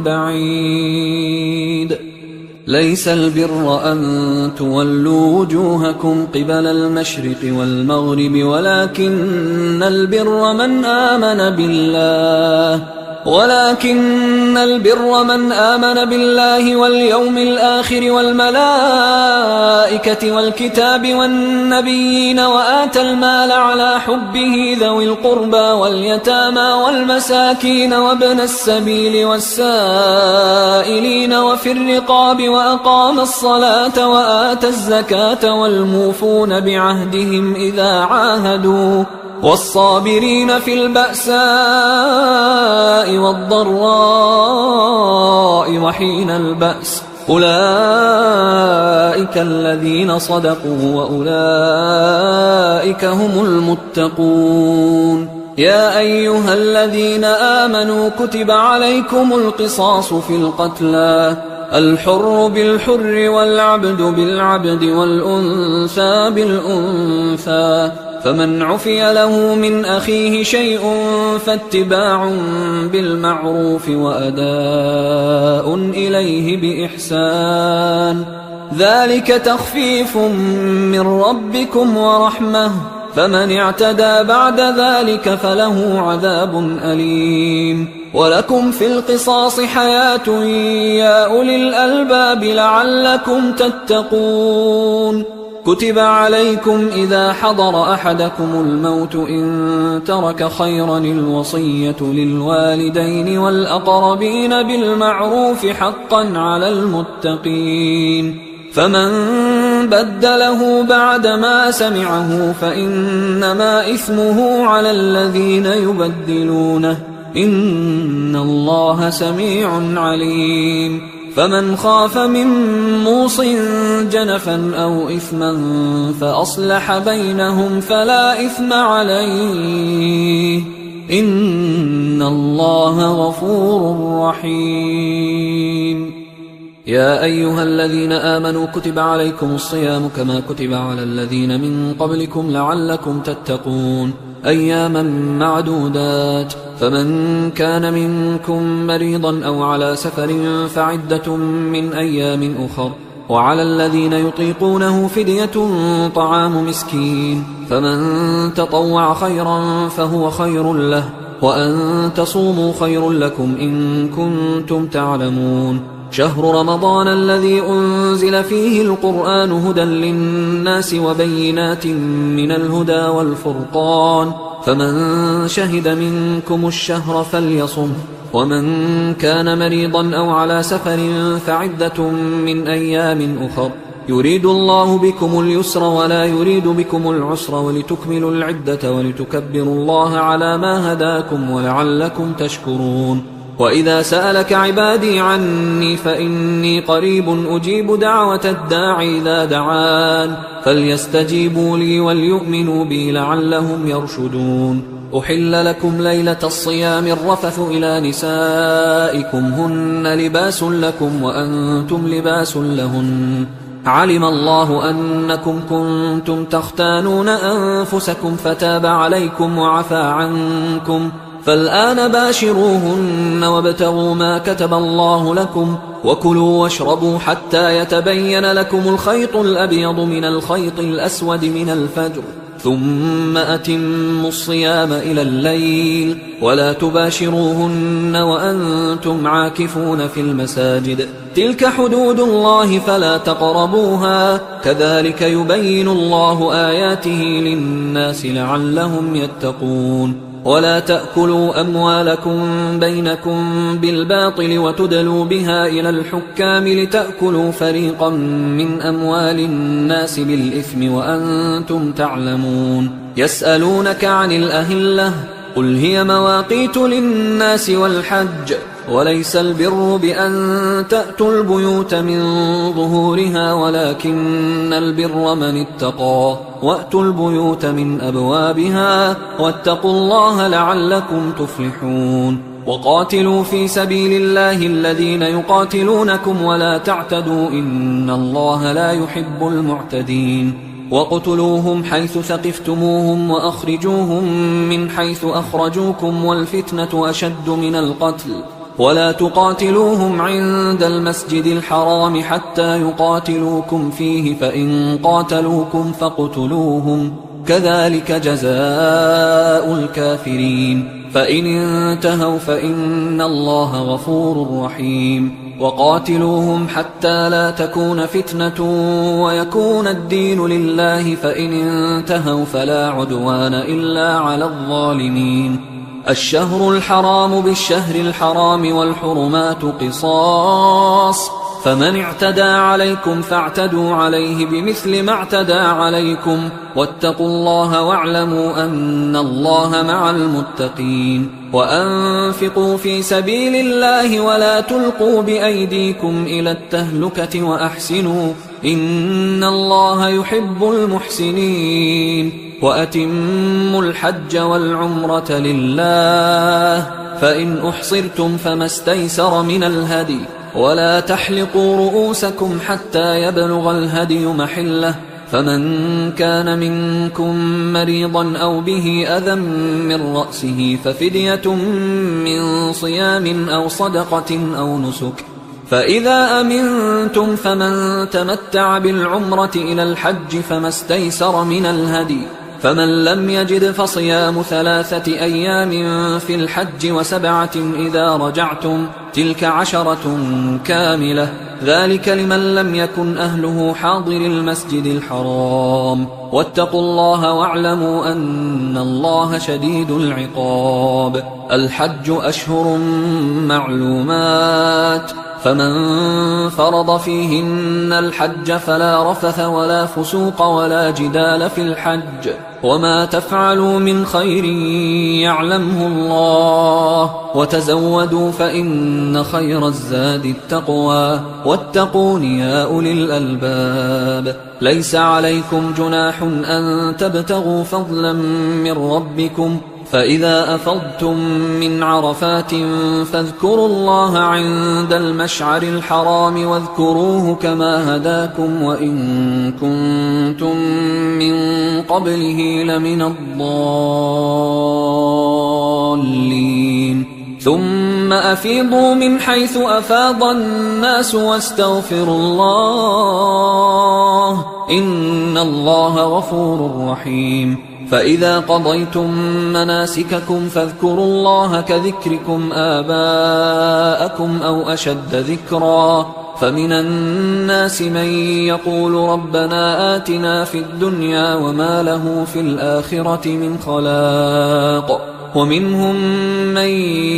بعيد ليس البر أن تولوا وجوهكم قبل المشرق والمغرب ولكن البر من آمن بالله واليوم الآخر والملائكة والكتاب والنبيين وآتى المال على حبه ذوي القربى واليتامى والمساكين وابن السبيل والسائلين وفي الرقاب وأقام الصلاة وآتى الزكاة والموفون بعهدهم إذا عاهدوا والصابرين في البأساء والضراء وحين البأس أولئك الذين صدقوا وأولئك هم المتقون يا أيها الذين آمنوا كتب عليكم القصاص في القتلى الحر بالحر والعبد بالعبد والأنثى بالأنثى فمن عفي له من أخيه شيء فاتباع بالمعروف وأداء إليه بإحسان ذلك تخفيف من ربكم ورحمة فمن اعتدى بعد ذلك فله عذاب أليم ولكم في القصاص حياة يا أولي الألباب لعلكم تتقون كتب عليكم إذا حضر أحدكم الموت إن ترك خيرا الوصية للوالدين والأقربين بالمعروف حقا على المتقين فمن بدله بعدما سمعه فإنما إثمه على الذين يبدلونه إن الله سميع عليم فمن خاف من موص جنفا أو إثما فأصلح بينهم فلا إثم عليه إن الله غفور رحيم. يا أيها الذين آمنوا كتب عليكم الصيام كما كتب على الذين من قبلكم لعلكم تتقون أياما معدودات، فمن كان منكم مريضا أو على سفر فعدة من أيام أخر، وعلى الذين يطيقونه فدية طعام مسكين، فمن تطوع خيرا فهو خير له، وأن تصوموا خير لكم إن كنتم تعلمون. شهر رمضان الذي أنزل فيه القرآن هدى للناس وبينات من الهدى والفرقان، فمن شهد منكم الشهر فليصم، ومن كان مريضا أو على سفر فعدة من أيام أخر، يريد الله بكم اليسر ولا يريد بكم العسر ولتكملوا العدة ولتكبروا الله على ما هداكم ولعلكم تشكرون. وإذا سألك عبادي عني فإني قريب أجيب دعوة الداعي إذا دعان، فليستجيبوا لي وليؤمنوا بي لعلهم يرشدون. أحل لكم ليلة الصيام الرفث إلى نسائكم هن لباس لكم وأنتم لباس لهن، علم الله أنكم كنتم تختانون أنفسكم فتاب عليكم وعفى عنكم، فالآن باشروهن وابتغوا ما كتب الله لكم، وكلوا واشربوا حتى يتبين لكم الخيط الأبيض من الخيط الأسود من الفجر، ثم أتموا الصيام إلى الليل، ولا تباشروهن وأنتم عاكفون في المساجد، تلك حدود الله فلا تقربوها، كذلك يبين الله آياته للناس لعلهم يتقون. ولا تأكلوا أموالكم بينكم بالباطل وتدلوا بها إلى الحكام لتأكلوا فريقا من أموال الناس بالإثم وأنتم تعلمون. يسألونك عن الأهلة قل هي مواقيت للناس والحج، وليس البر بأن تأتوا البيوت من ظهورها ولكن البر من اتقى، وأتوا البيوت من أبوابها واتقوا الله لعلكم تفلحون. وقاتلوا في سبيل الله الذين يقاتلونكم ولا تعتدوا إن الله لا يحب المعتدين. وقتلوهم حيث ثقفتموهم وأخرجوهم من حيث أخرجوكم والفتنة أشد من القتل، ولا تقاتلوهم عند المسجد الحرام حتى يقاتلوكم فيه، فإن قاتلوكم فاقتلوهم، كذلك جزاء الكافرين، فإن انتهوا فإن الله غفور رحيم. وقاتلوهم حتى لا تكون فتنة ويكون الدين لله، فإن انتهوا فلا عدوان إلا على الظالمين. الشهر الحرام بالشهر الحرام والحرمات قصاص، فمن اعتدى عليكم فاعتدوا عليه بمثل ما اعتدى عليكم، واتقوا الله واعلموا أن الله مع المتقين. وأنفقوا في سبيل الله ولا تلقوا بأيديكم إلى التهلكة وأحسنوا إن الله يحب المحسنين. وأتموا الحج والعمرة لله، فإن أحصرتم فما استيسر من الهدي، ولا تحلقوا رؤوسكم حتى يبلغ الهدي محله، فمن كان منكم مريضا أو به أذى من رأسه ففدية من صيام أو صدقة أو نسك، فإذا أمنتم فمن تمتع بالعمرة إلى الحج فما استيسر من الهدي، فمن لم يجد فصيام 3 أيام في الحج و7 إذا رجعتم، تلك 10 كاملة، ذلك لمن لم يكن أهله حاضر المسجد الحرام. واتقوا الله واعلموا أن الله شديد العقاب. الحج أشهر معلومات، فمن فرض فيهن الحج فلا رفث ولا فسوق ولا جدال في الحج وما تفعلوا من خير يعلمه الله وتزودوا فإن خير الزاد التقوى واتقون يا أولي الألباب ليس عليكم جناح أن تبتغوا فضلا من ربكم فإذا أفضتم من عرفات فاذكروا الله عند المشعر الحرام واذكروه كما هداكم وإن كنتم من قبله لمن الضالين ثم أفيضوا من حيث أفاض الناس واستغفروا الله إن الله غفور رحيم فإذا قضيتم مناسككم فاذكروا الله كذكركم آباءكم أو أشد ذكرا فمن الناس من يقول ربنا آتنا في الدنيا وما له في الآخرة من خلاق ومنهم من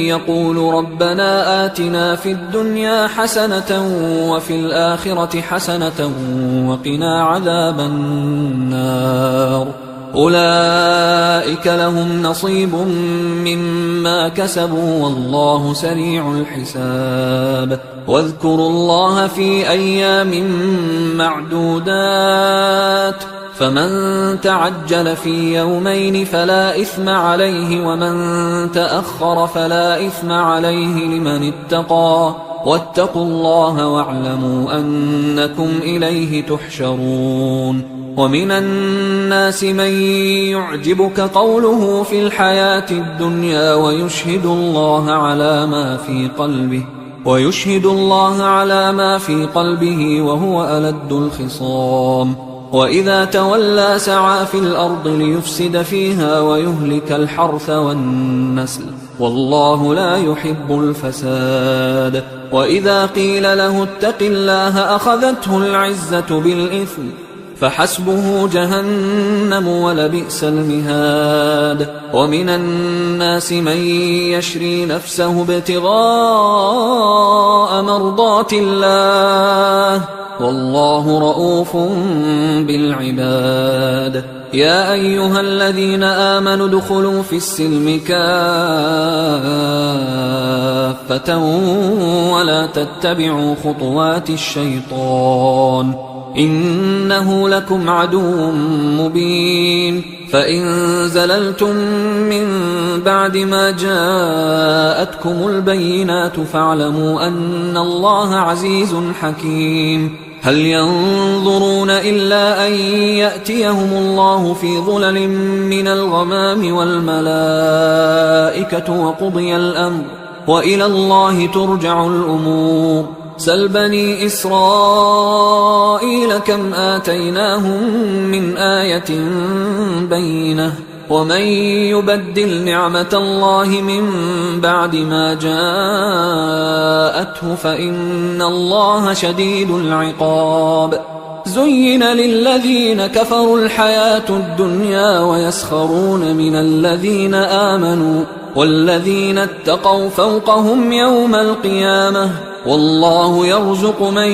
يقول ربنا آتنا في الدنيا حسنة وفي الآخرة حسنة وقنا عذاب النار أولئك لهم نصيب مما كسبوا والله سريع الحساب واذكروا الله في أيام معدودات فمن تعجل في يومين فلا إثم عليه ومن تأخر فلا إثم عليه لمن اتقى واتقوا الله واعلموا أنكم إليه تحشرون ومن الناس من يعجبك قوله في الحياة الدنيا ويشهد الله على ما في قلبه وهو ألد الخصام وإذا تولى سعى في الأرض ليفسد فيها ويهلك الحرث والنسل والله لا يحب الفساد وإذا قيل له اتق الله أخذته العزة بالإثم فحسبه جهنم ولبئس المهاد ومن الناس من يشري نفسه ابتغاء مرضات الله والله رؤوف بالعباد يا أيها الذين آمنوا ادخلوا في السلم كافة ولا تتبعوا خطوات الشيطان إنه لكم عدو مبين فإن زللتم من بعد ما جاءتكم البينات فاعلموا أن الله عزيز حكيم هل ينظرون إلا أن يأتيهم الله في ظلل من الغمام والملائكة وقضي الأمر وإلى الله ترجع الأمور سل بني إسرائيل كم آتيناهم من آية بينة ومن يبدل نعمة الله من بعد ما جاءته فإن الله شديد العقاب زين للذين كفروا الحياة الدنيا ويسخرون من الذين آمنوا والذين اتقوا فوقهم يوم القيامة والله يرزق من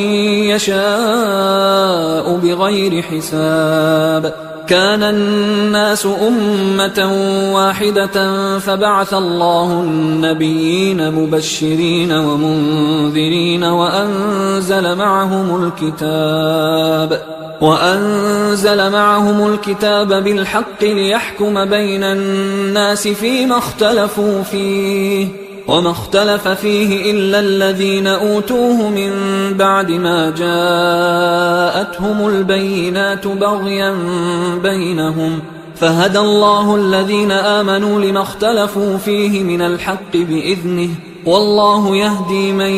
يشاء بغير حساب كان الناس أمة واحدة فبعث الله النبيين مبشرين ومنذرين وأنزل معهم الكتاب بالحق ليحكم بين الناس فيما اختلفوا فيه وما اختلف فيه إلا الذين أوتوه من بعد ما جاءتهم البينات بغيا بينهم فهدى الله الذين آمنوا لما اختلفوا فيه من الحق بإذنه والله يهدي من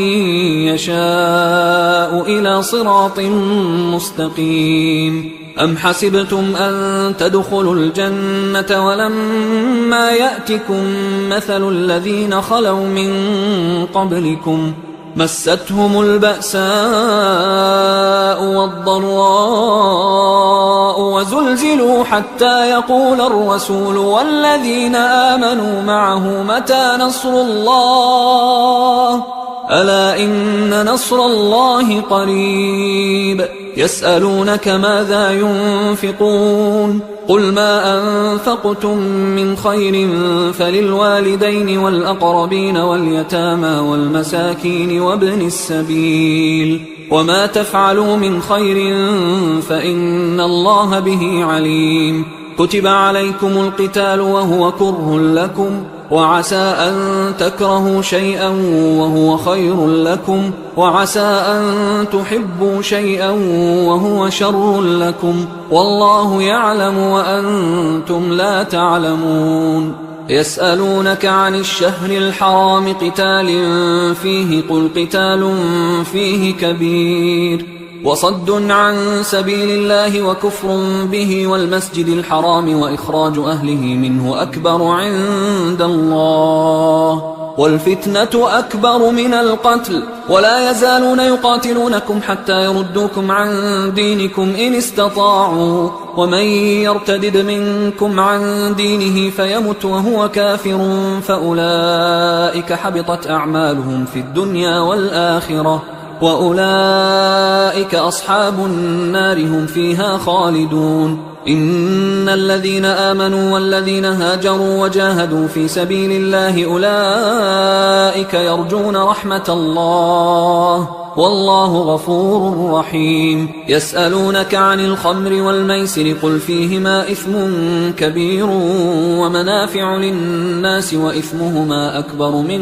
يشاء إلى صراط مستقيم أم حسبتم أن تدخلوا الجنة ولما يأتكم مثل الذين خلوا من قبلكم مستهم البأساء والضراء وزلزلوا حتى يقول الرسول والذين آمنوا معه متى نصر الله ألا إن نصر الله قريب يسألونك ماذا ينفقون قل ما أنفقتم من خير فللوالدين والأقربين واليتامى والمساكين وابن السبيل وما تفعلوا من خير فإن الله به عليم كتب عليكم القتال وهو كره لكم وعسى أن تكرهوا شيئا وهو خير لكم وعسى أن تحبوا شيئا وهو شر لكم والله يعلم وأنتم لا تعلمون يسألونك عن الشهر الحرام قتال فيه قل قتال فيه كبير وصد عن سبيل الله وكفر به والمسجد الحرام وإخراج أهله منه أكبر عند الله والفتنة أكبر من القتل ولا يزالون يقاتلونكم حتى يردوكم عن دينكم إن استطاعوا ومن يرتدد منكم عن دينه فيمت وهو كافر فأولئك حبطت أعمالهم في الدنيا والآخرة وأولئك أصحاب النار هم فيها خالدون إن الذين آمنوا والذين هاجروا وجاهدوا في سبيل الله أولئك يرجون رحمة الله والله غفور رحيم يسألونك عن الخمر والميسر قل فيهما إثم كبير ومنافع للناس وإثمهما أكبر من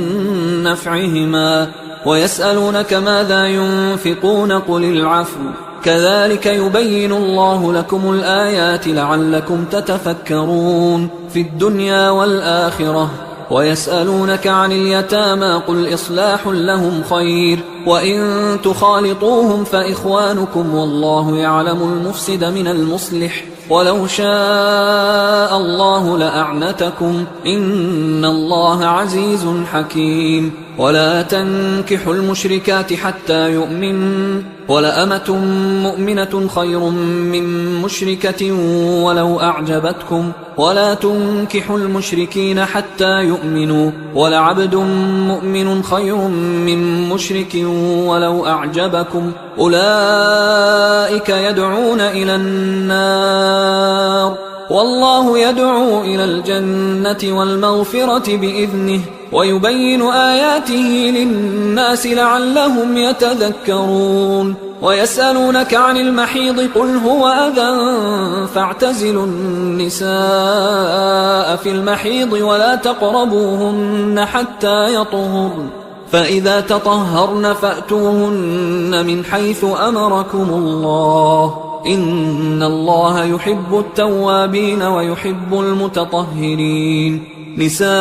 نفعهما ويسألونك ماذا ينفقون قل العفو كذلك يبين الله لكم الآيات لعلكم تتفكرون في الدنيا والآخرة ويسألونك عن اليتامى قل إصلاح لهم خير وإن تخالطوهم فإخوانكم والله يعلم المفسد من المصلح ولو شاء الله لأعنتكم إن الله عزيز حكيم ولا تنكحوا المشركات حتى يؤمنوا ولأمة مؤمنة خير من مشركة ولو أعجبتكم ولا تنكحوا المشركين حتى يؤمنوا ولعبد مؤمن خير من مشرك ولو أعجبكم أولئك يدعون إلى النار والله يدعو إلى الجنة والمغفرة بإذنه ويبين آياته للناس لعلهم يتذكرون ويسألونك عن المحيض قل هو أذى فاعتزلوا النساء في المحيض ولا تقربوهن حتى يطهرن فإذا تطهرن فأتوهن من حيث أمركم الله إن الله يحب التوابين ويحب المتطهرين نساؤكم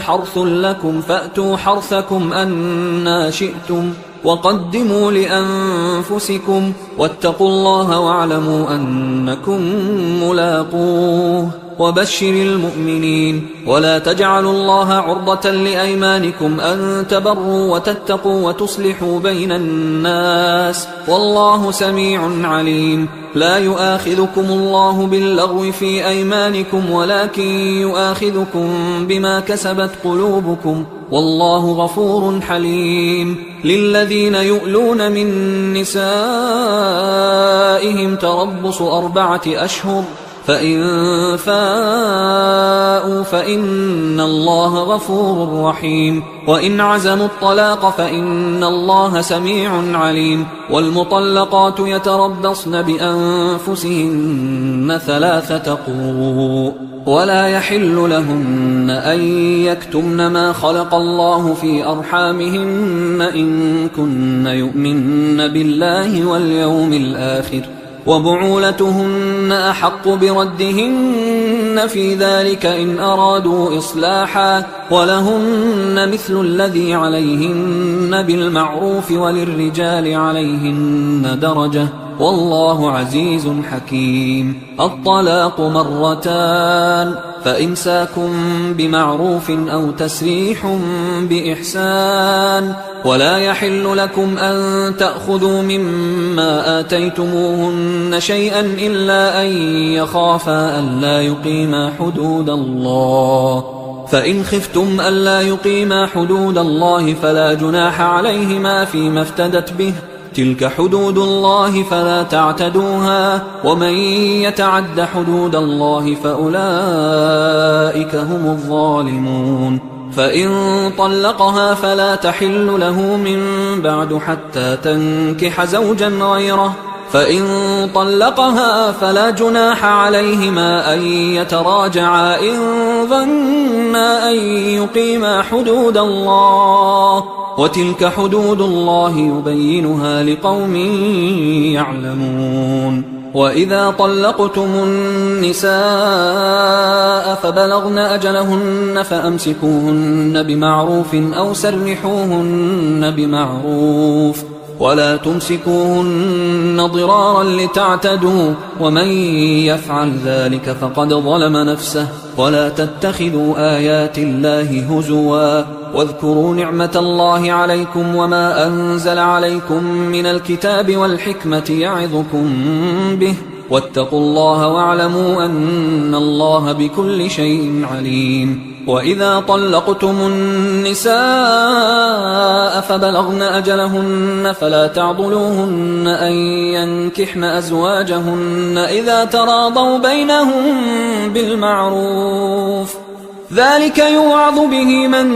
حرث لكم فأتوا حرثكم أنى شئتم وقدموا لأنفسكم واتقوا الله واعلموا أنكم ملاقوه وبشر المؤمنين ولا تجعلوا الله عرضة لأيمانكم أن تبروا وتتقوا وتصلحوا بين الناس والله سميع عليم لا يؤاخذكم الله باللغو في أيمانكم ولكن يؤاخذكم بما كسبت قلوبكم والله غفور حليم للذين يؤلون من نسائهم تربص 4 أشهر فإن فاءوا فإن الله غفور رحيم وإن عزموا الطلاق فإن الله سميع عليم والمطلقات يتربصن بأنفسهن 3 قروء ولا يحل لهن أن يكتمن ما خلق الله في أرحامهن إن كن يؤمن بالله واليوم الآخر وبعولتهن أحق بردهن في ذلك إن أرادوا إصلاحا ولهن مثل الذي عليهن بالمعروف وللرجال عليهن درجة والله عزيز حكيم الطلاق 2 فإمساك بمعروف أو تسريح بإحسان ولا يحل لكم أن تأخذوا مما آتيتموهن شيئا إلا أن يخافا ألا يقيما حدود الله فإن خفتم ألا يقيما حدود الله فلا جناح عليهما فيما افتدت به، تلك حدود الله فلا تعتدوها، ومن يتعد حدود الله فأولئك هم الظالمون. فإن طلقها فلا تحل له من بعد حتى تنكح زوجا غيره، فإن طلقها فلا جناح عليهما أن يتراجعا إن ظنا أن يقيما حدود الله، وتلك حدود الله يبينها لقوم يعلمون. وإذا طلقتم النساء فبلغن أجلهن فأمسكوهن بمعروف أو سرحوهن بمعروف، ولا تمسكوهن ضرارا لتعتدوا، ومن يفعل ذلك فقد ظلم نفسه. ولا تتخذوا آيات الله هزوا، واذكروا نعمة الله عليكم وما أنزل عليكم من الكتاب والحكمة يعظكم به، واتقوا الله واعلموا أن الله بكل شيء عليم. وإذا طلقتم النساء فبلغن أجلهن فلا تعضلوهن أن ينكحن أزواجهن إذا تراضوا بينهم بالمعروف، ذلك يوعظ به من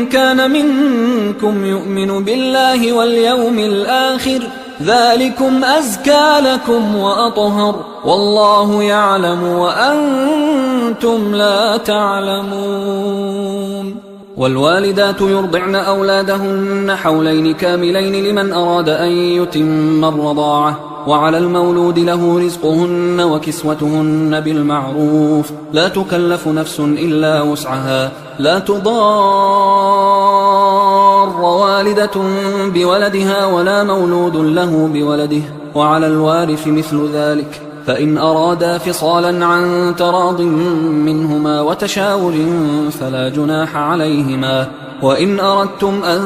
كان منكم يؤمن بالله واليوم الآخر، ذلكم أزكى لكم وأطهر، والله يعلم وأنتم لا تعلمون. والوالدات يرضعن أولادهن حولين كاملين لمن أراد أن يتم الرضاعة، وعلى المولود له رزقهن وكسوتهن بالمعروف، لا تكلف نفس إلا وسعها، لا تضار والدة بولدها ولا مولود له بولده، وعلى الوارث مثل ذلك، فإن أرادا فصالا عن تراض منهما وتشاور فلا جناح عليهما. وإن أردتم أن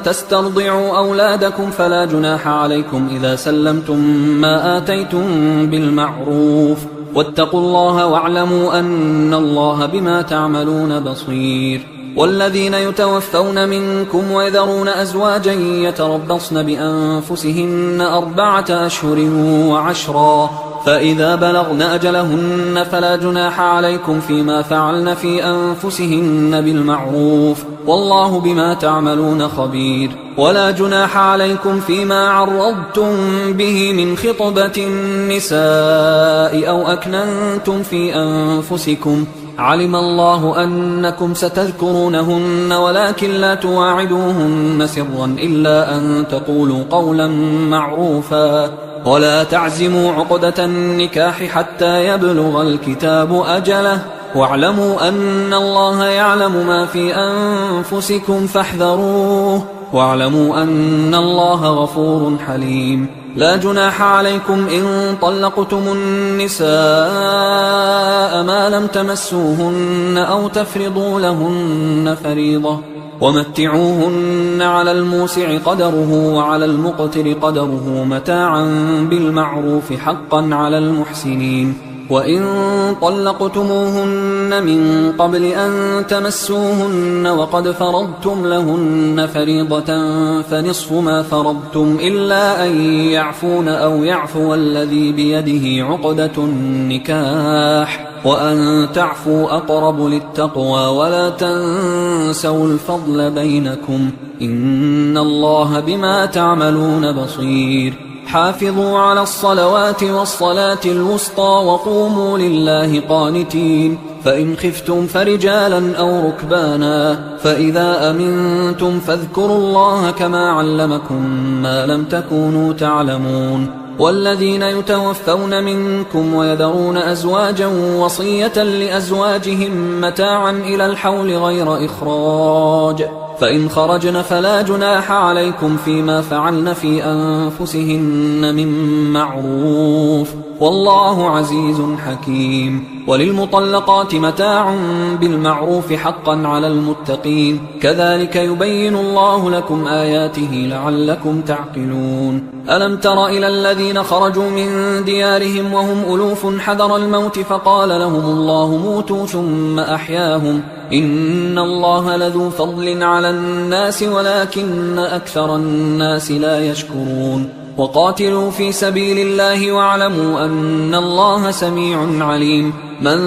تسترضعوا أولادكم فلا جناح عليكم إذا سلمتم ما آتيتم بالمعروف، واتقوا الله واعلموا أن الله بما تعملون بصير. والذين يتوفون منكم ويذرون أزواجا يتربصن بأنفسهن 4 أشهر و10، فإذا بلغن أجلهن فلا جناح عليكم فيما فعلن في أنفسهن بالمعروف، والله بما تعملون خبير. ولا جناح عليكم فيما عرضتم به من خطبة النساء أو أكننتم في أنفسكم، علم الله أنكم ستذكرونهن ولكن لا تواعدوهن سرا إلا أن تقولوا قولا معروفا، ولا تعزموا عقدة النكاح حتى يبلغ الكتاب أجله، واعلموا أن الله يعلم ما في أنفسكم فاحذروه، واعلموا أن الله غفور حليم. لا جناح عليكم إن طلقتم النساء ما لم تمسوهن أو تفرضوا لهن فريضة، ومتعوهن على الموسع قدره وعلى المقتر قدره متاعا بالمعروف حقا على المحسنين. وإن طلقتموهن من قبل أن تمسوهن وقد فرضتم لهن فريضة فنصف ما فرضتم إلا أن يعفون أو يعفو الذي بيده عقدة النكاح، وأن تعفوا أقرب للتقوى، ولا تنسوا الفضل بينكم، إن الله بما تعملون بصير. حافظوا على الصلوات والصلاة الوسطى وقوموا لله قانتين، فإن خفتم فرجالا أو ركبانا، فإذا أمنتم فاذكروا الله كما علمكم ما لم تكونوا تعلمون. والذين يتوفون منكم ويذرون أزواجا وصية لأزواجهم متاعا إلى الحول غير إخراج، فإن خرجن فلا جناح عليكم فيما فعلن في أنفسهن من معروف، والله عزيز حكيم. وللمطلقات متاع بالمعروف حقا على المتقين، كذلك يبين الله لكم آياته لعلكم تعقلون. ألم تر إلى الذين خرجوا من ديارهم وهم ألوف حذر الموت فقال لهم الله موتوا ثم أحياهم، إن الله لذو فضل على الناس ولكن أكثر الناس لا يشكرون. وقاتلوا في سبيل الله واعلموا أن الله سميع عليم. من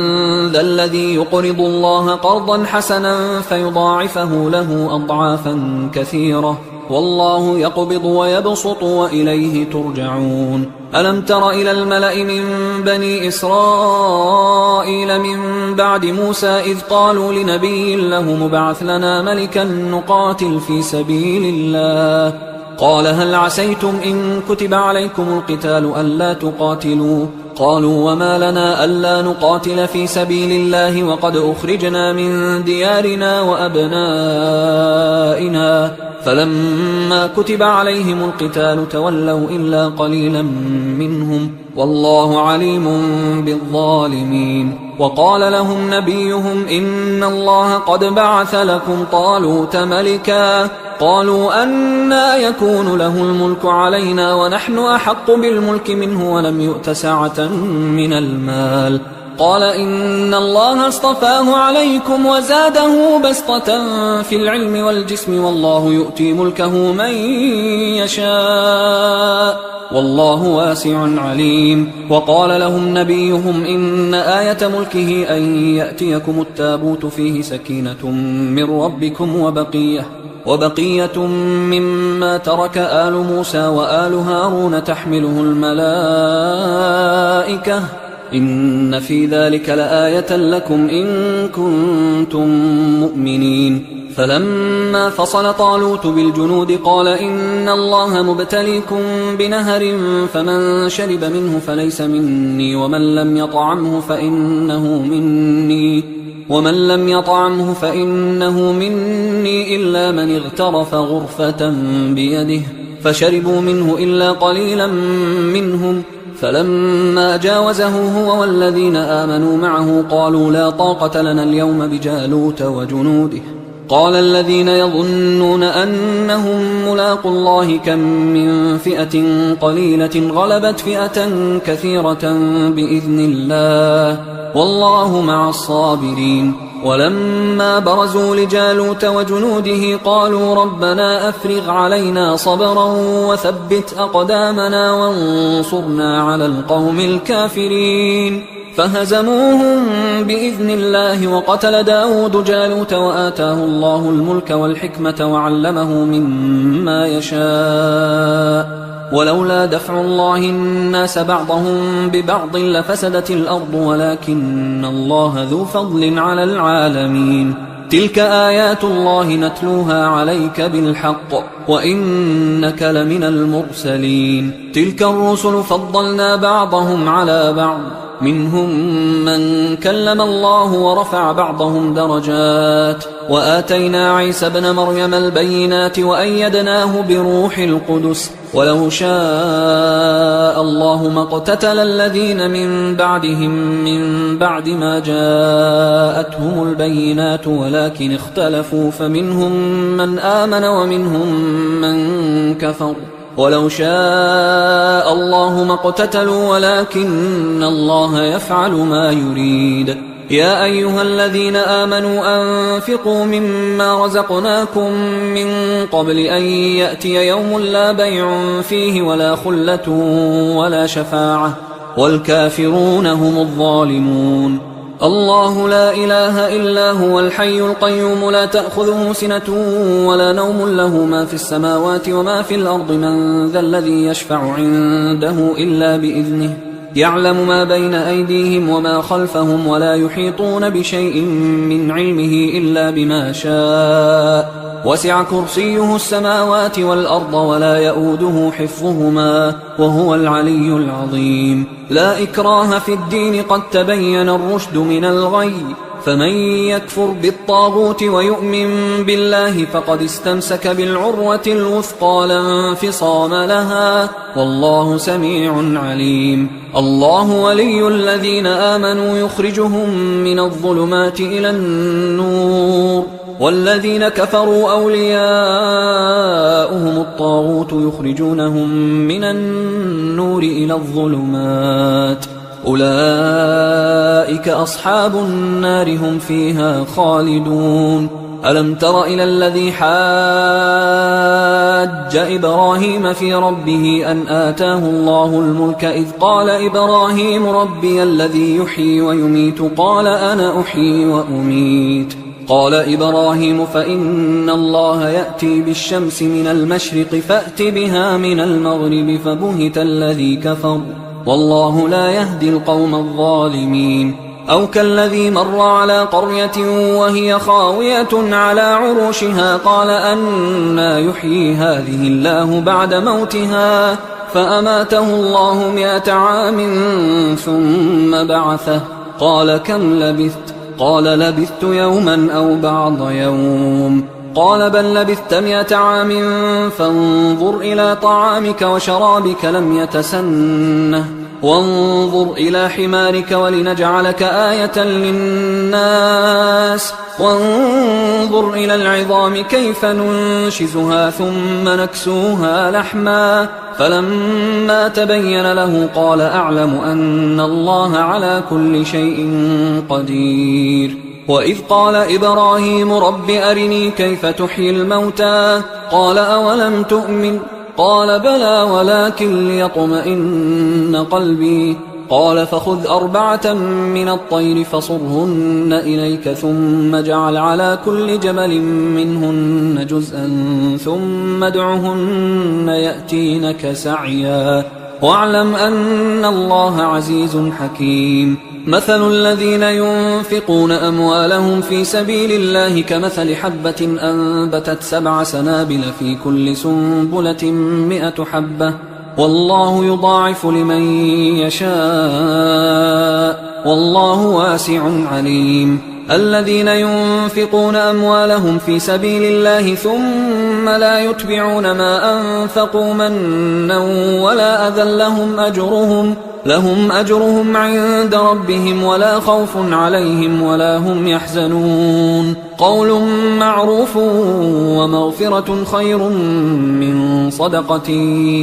ذا الذي يقرض الله قرضا حسنا فيضاعفه له أضعافا كثيرة، والله يقبض ويبسط وإليه ترجعون. ألم تر إلى الملأ من بني إسرائيل من بعد موسى إذ قالوا لنبي له مبعث لنا ملكا نقاتل في سبيل الله، قال هل عسيتم إن كتب عليكم القتال ألا تقاتلوا؟ قالوا وما لنا ألا نقاتل في سبيل الله وقد أخرجنا من ديارنا وأبنائنا، فلما كتب عليهم القتال تولوا إلا قليلا منهم، والله عليم بالظالمين. وقال لهم نبيهم إن الله قد بعث لكم طالوت ملكا، قالوا أنى يكون له الملك علينا ونحن أحق بالملك منه ولم يؤت سعة من المال، قال إن الله اصطفاه عليكم وزاده بسطة في العلم والجسم، والله يؤتي ملكه من يشاء والله واسع عليم. وقال لهم نبيهم إن آية ملكه أن يأتيكم التابوت فيه سكينة من ربكم وبقية مما ترك آل موسى وآل هارون تحمله الملائكة، إن في ذلك لآية لكم إن كنتم مؤمنين. فلما فصل طالوت بالجنود قال إن الله مبتليكم بنهر فمن شرب منه فليس مني ومن لم يطعمه فإنه مني إلا من اغترف غرفة بيده، فشربوا منه إلا قليلا منهم. فلما جاوزه هو والذين آمنوا معه قالوا لا طاقة لنا اليوم بجالوت وجنوده، قال الذين يظنون أنهم ملاقوا الله كم من فئة قليلة غلبت فئة كثيرة بإذن الله والله مع الصابرين. ولما برزوا لجالوت وجنوده قالوا ربنا أفرغ علينا صبرا وثبت أقدامنا وانصرنا على القوم الكافرين، فهزموهم بإذن الله. وقتل داود جالوت وآتاه الله الملك والحكمة وعلمه مما يشاء، ولولا دفع الله الناس بعضهم ببعض لفسدت الأرض ولكن الله ذو فضل على العالمين. تلك آيات الله نتلوها عليك بالحق وإنك لمن المرسلين. تلك الرسل فضلنا بعضهم على بعض، منهم من كلم الله ورفع بعضهم درجات، وآتينا عيسى ابن مريم البينات وأيدناه بروح القدس، ولو شاء الله ما اقتتل الذين من بعدهم من بعد ما جاءتهم البينات ولكن اختلفوا فمنهم من آمن ومنهم من كفر، ولو شاء الله ما اقتتلوا ولكن الله يفعل ما يريد. يا أيها الذين آمنوا أنفقوا مما رزقناكم من قبل أن يأتي يوم لا بيع فيه ولا خلة ولا شفاعة والكافرون هم الظالمون. الله لا إله إلا هو الحي القيوم لا تأخذه سنة ولا نوم، له ما في السماوات وما في الأرض، من ذا الذي يشفع عنده إلا بإذنه، يعلم ما بين أيديهم وما خلفهم ولا يحيطون بشيء من علمه إلا بما شاء، وسع كرسيه السماوات والأرض ولا يؤوده حفظهما وهو العلي العظيم. لا إكراه في الدين قد تبين الرشد من الغي، فمن يكفر بالطاغوت ويؤمن بالله فقد استمسك بالعروة الوثقى لا انفصام لها، والله سميع عليم. الله ولي الذين آمنوا يخرجهم من الظلمات إلى النور، والذين كفروا أولياؤهم الطاغوت يخرجونهم من النور إلى الظلمات، أولئك أصحاب النار هم فيها خالدون. ألم تر إلى الذي حاج إبراهيم في ربه أن آتاه الله الملك إذ قال إبراهيم ربي الذي يحيي ويميت قال أنا أحيي وأميت. قال إبراهيم فإن الله يأتي بالشمس من المشرق فأت بها من المغرب فبهت الذي كفر والله لا يهدي القوم الظالمين. أو كالذي مر على قرية وهي خاوية على عروشها قال أنى يحيي هذه الله بعد موتها فأماته الله 100 عام ثم بعثه قال كم لبثت؟ قال لبثت يوما أو بعض يوم. قال بل لبثت 100 عام فانظر إلى طعامك وشرابك لم يتسنه وانظر إلى حمارك ولنجعلك آية للناس وانظر إلى العظام كيف ننشزها ثم نكسوها لحما فلما تبين له قال أعلم أن الله على كل شيء قدير. وإذ قال إبراهيم رب أرني كيف تحيي الموتى قال أولم تؤمن قال بلى ولكن ليطمئن قلبي قال فخذ 4 من الطير فصرهن إليك ثم اجعل على كل جبل منهن جزءا ثم ادعهن يأتينك سعيا واعلم أن الله عزيز حكيم. مثل الذين ينفقون أموالهم في سبيل الله كمثل حبة أنبتت 7 سنابل في كل سنبلة 100 حبة والله يضاعف لمن يشاء والله واسع عليم. الذين ينفقون أموالهم في سبيل الله ثم لا يتبعون ما أنفقوا منا ولا أذى لهم أجرهم عند ربهم ولا خوف عليهم ولا هم يحزنون. قول معروف ومغفرة خير من صدقة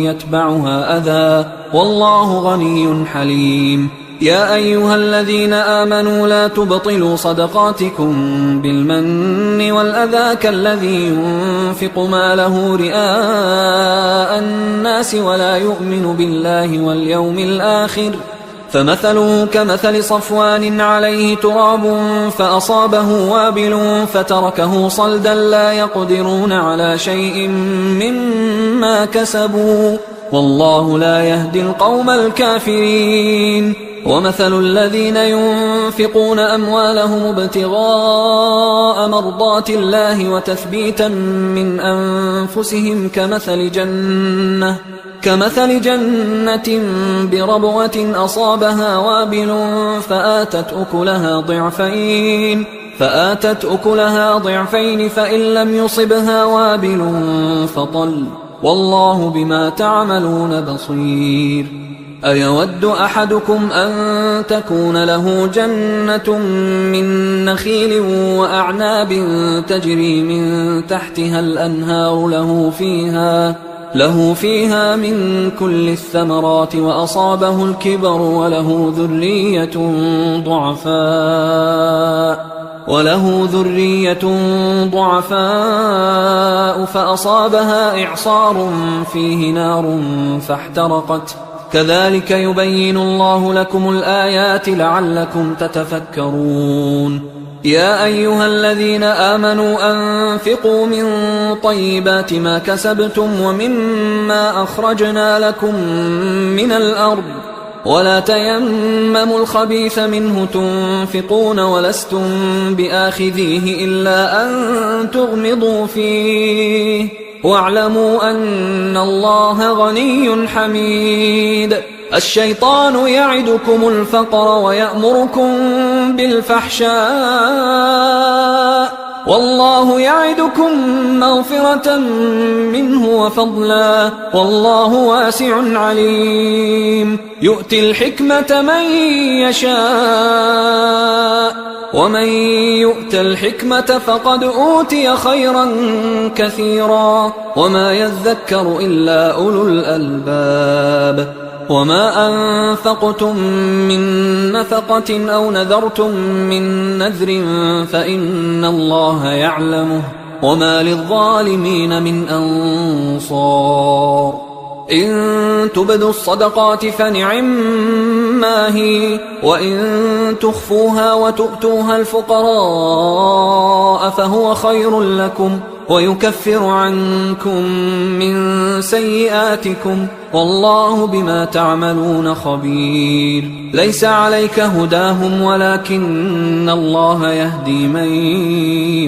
يتبعها أذى والله غني حليم. يا أيها الذين آمنوا لا تبطلوا صدقاتكم بالمن والأذى كالذي ينفق ماله رئاء الناس ولا يؤمن بالله واليوم الآخر فمثله كمثل صفوان عليه تراب فأصابه وابل فتركه صلدا لا يقدرون على شيء مما كسبوا والله لا يهدي القوم الكافرين. ومثل الذين ينفقون أموالهم ابتغاء مرضات الله وتثبيتا من أنفسهم كمثل جنة بربوة أصابها وابل فآتت أكلها ضعفين فإن لم يصبها وابل فطل والله بما تعملون بصير. أيود أحدكم أن تكون له جنة من نخيل وأعناب تجري من تحتها الأنهار له فيها من كل الثمرات وأصابه الكبر وله ذرية ضعفاء فأصابها إعصار فيه نار فاحترقت كذلك يبين الله لكم الآيات لعلكم تتفكرون. يا أيها الذين آمنوا أنفقوا من طيبات ما كسبتم ومما أخرجنا لكم من الأرض ولا تيمموا الخبيث منه تنفقون ولستم بآخذيه إلا أن تغمضوا فيه واعلموا أن الله غني حميد. الشيطان يعدكم الفقر ويأمركم بالفحشاء والله يعدكم مغفرة منه وفضلا والله واسع عليم. يؤتي الحكمة من يشاء ومن يؤت الحكمة فقد أوتي خيرا كثيرا وما يذكر إلا أولو الألباب. وما أنفقتم من نفقة أو نذرتم من نذر فإن الله يعلمه وما للظالمين من أنصار. إن تبدوا الصدقات فنعما هي وإن تخفوها وتؤتوها الفقراء فهو خير لكم ويكفر عنكم من سيئاتكم والله بما تعملون خبير. ليس عليك هداهم ولكن الله يهدي من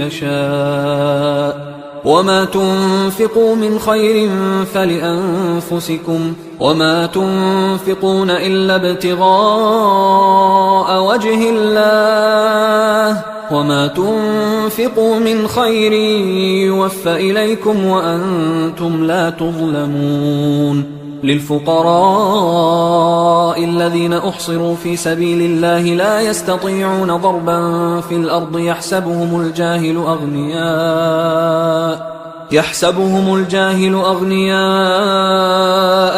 يشاء. وما تنفقوا من خير فلأنفسكم وما تنفقون إلا ابتغاء وجه الله وما تنفقوا من خير يوفى إليكم وأنتم لا تظلمون. للفقراء الذين أحصروا في سبيل الله لا يستطيعون ضربا في الأرض يحسبهم الجاهل أغنياء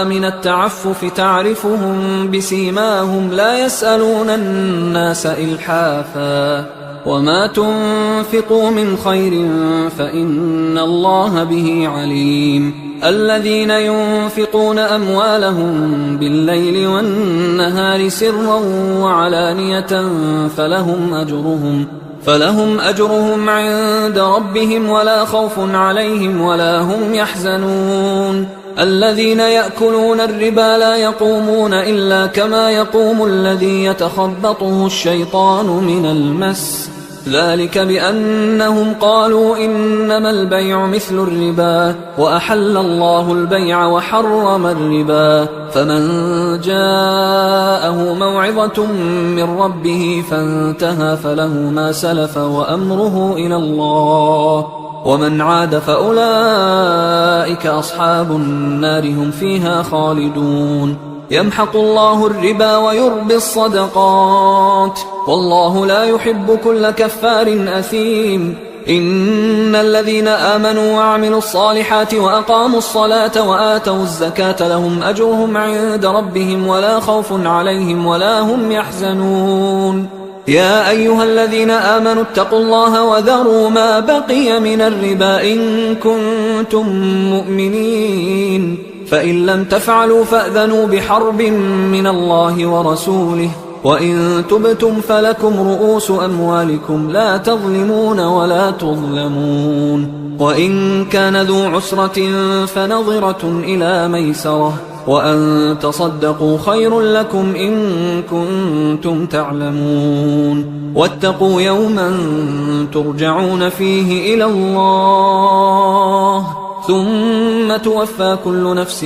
من التعفف تعرفهم بسيماهم لا يسألون الناس إلحافا. وما تنفقوا من خير فإن الله به عليم. الذين ينفقون أموالهم بالليل والنهار سرا وعلانية فلهم أجرهم عند ربهم ولا خوف عليهم ولا هم يحزنون. الذين يأكلون الربا لا يقومون إلا كما يقوم الذي يتخبطه الشيطان من المس ذلك بأنهم قالوا إنما البيع مثل الربا وأحل الله البيع وحرم الربا. فمن جاءه موعظة من ربه فانتهى فله ما سلف وأمره إلى الله ومن عاد فأولئك أصحاب النار هم فيها خالدون. يمحق الله الربا ويربي الصدقات والله لا يحب كل كفار أثيم. إن الذين آمنوا وعملوا الصالحات وأقاموا الصلاة وآتوا الزكاة لهم أجرهم عند ربهم ولا خوف عليهم ولا هم يحزنون. يا أيها الذين آمنوا اتقوا الله وذروا ما بقي من الربا إن كنتم مؤمنين فإن لم تفعلوا فأذنوا بحرب من الله ورسوله وإن تبتم فلكم رؤوس أموالكم لا تظلمون ولا تظلمون. وإن كان ذو عسرة فنظرة إلى ميسرة وأن تصدقوا خير لكم إن كنتم تعلمون. واتقوا يوما ترجعون فيه إلى الله ثم توفى كل نفس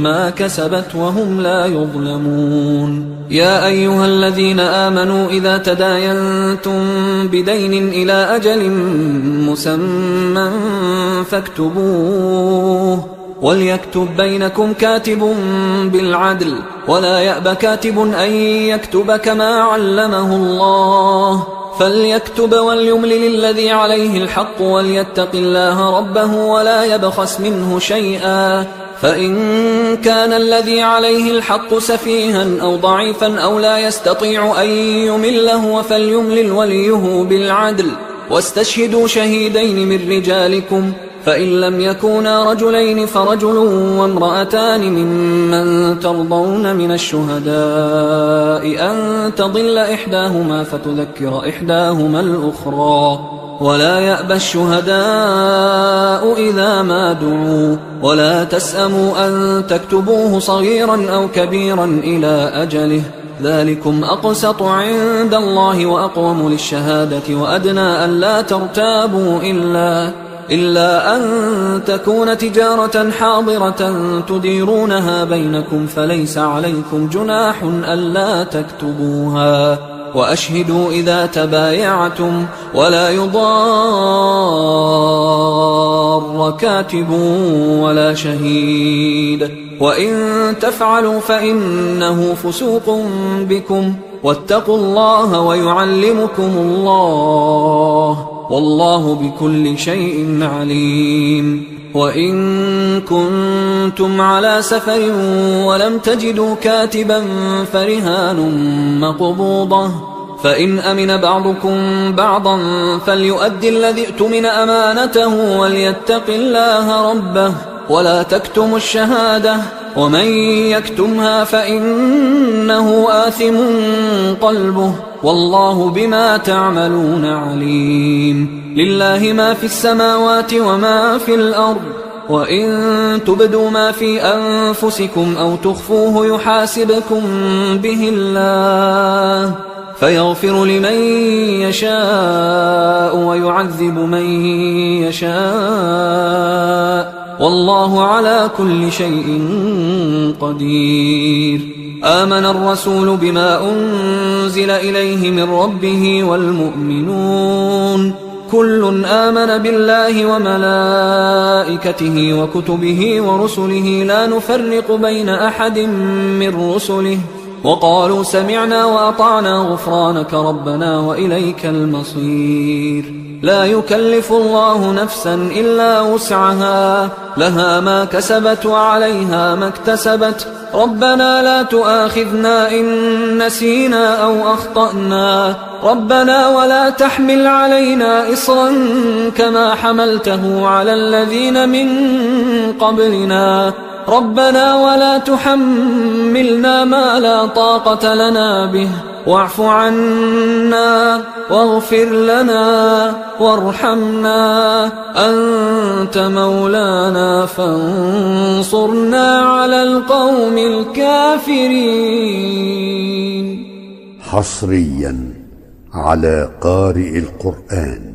ما كسبت وهم لا يظلمون. يا أيها الذين آمنوا إذا تداينتم بدين إلى أجل مسمى فاكتبوه وليكتب بينكم كاتب بالعدل ولا يأب كاتب أن يكتب كما علمه الله فليكتب وليملل الذي عليه الحق وليتق الله ربه ولا يبخس منه شيئا فإن كان الذي عليه الحق سفيها أو ضعيفا أو لا يستطيع أن يمله فليملل وليه بالعدل واستشهدوا شهيدين من رجالكم فإن لم يكونا رجلين فرجل وامرأتان ممن ترضون من الشهداء أن تضل إحداهما فتذكر إحداهما الأخرى ولا يأبى الشهداء إذا ما دعوا ولا تسأموا أن تكتبوه صغيرا أو كبيرا إلى أجله ذلكم أقسط عند الله وأقوم للشهادة وأدنى أن لا ترتابوا إلا أن تكون تجارة حاضرة تديرونها بينكم فليس عليكم جناح ألا تكتبوها، وأشهدوا إذا تبايعتم، ولا يضار كاتب ولا شهيد، وإن تفعلوا فإنه فسوق بكم، واتقوا الله ويعلمكم الله، والله بكل شيء عليم. وإن كنتم على سفر ولم تجدوا كاتبا فرهان مقبوضة، فإن أمن بعضكم بعضا فليؤدي الذي اؤتمن أمانته وليتق الله ربه ولا تكتموا الشهادة، ومن يكتمها فإنه آثم قلبه، والله بما تعملون عليم. لله ما في السماوات وما في الأرض، وإن تبدوا ما في أنفسكم أو تخفوه يحاسبكم به الله، فيغفر لمن يشاء ويعذب من يشاء، والله على كل شيء قدير. آمن الرسول بما أنزل إليه من ربه والمؤمنون كل آمن بالله وملائكته وكتبه ورسله لا نفرق بين أحد من رسله، وقالوا سمعنا وأطعنا غفرانك ربنا وإليك المصير. لا يكلف الله نفسا إلا وسعها، لها ما كسبت وعليها ما اكتسبت، ربنا لا تؤاخذنا إن نسينا أو أخطأنا، ربنا ولا تحمل علينا إصرا كما حملته على الذين من قبلنا، ربنا ولا تحملنا ما لا طاقة لنا به، واعف عنا واغفر لنا وارحمنا، أنت مولانا فانصرنا على القوم الكافرين. حصريا على قارئ القرآن.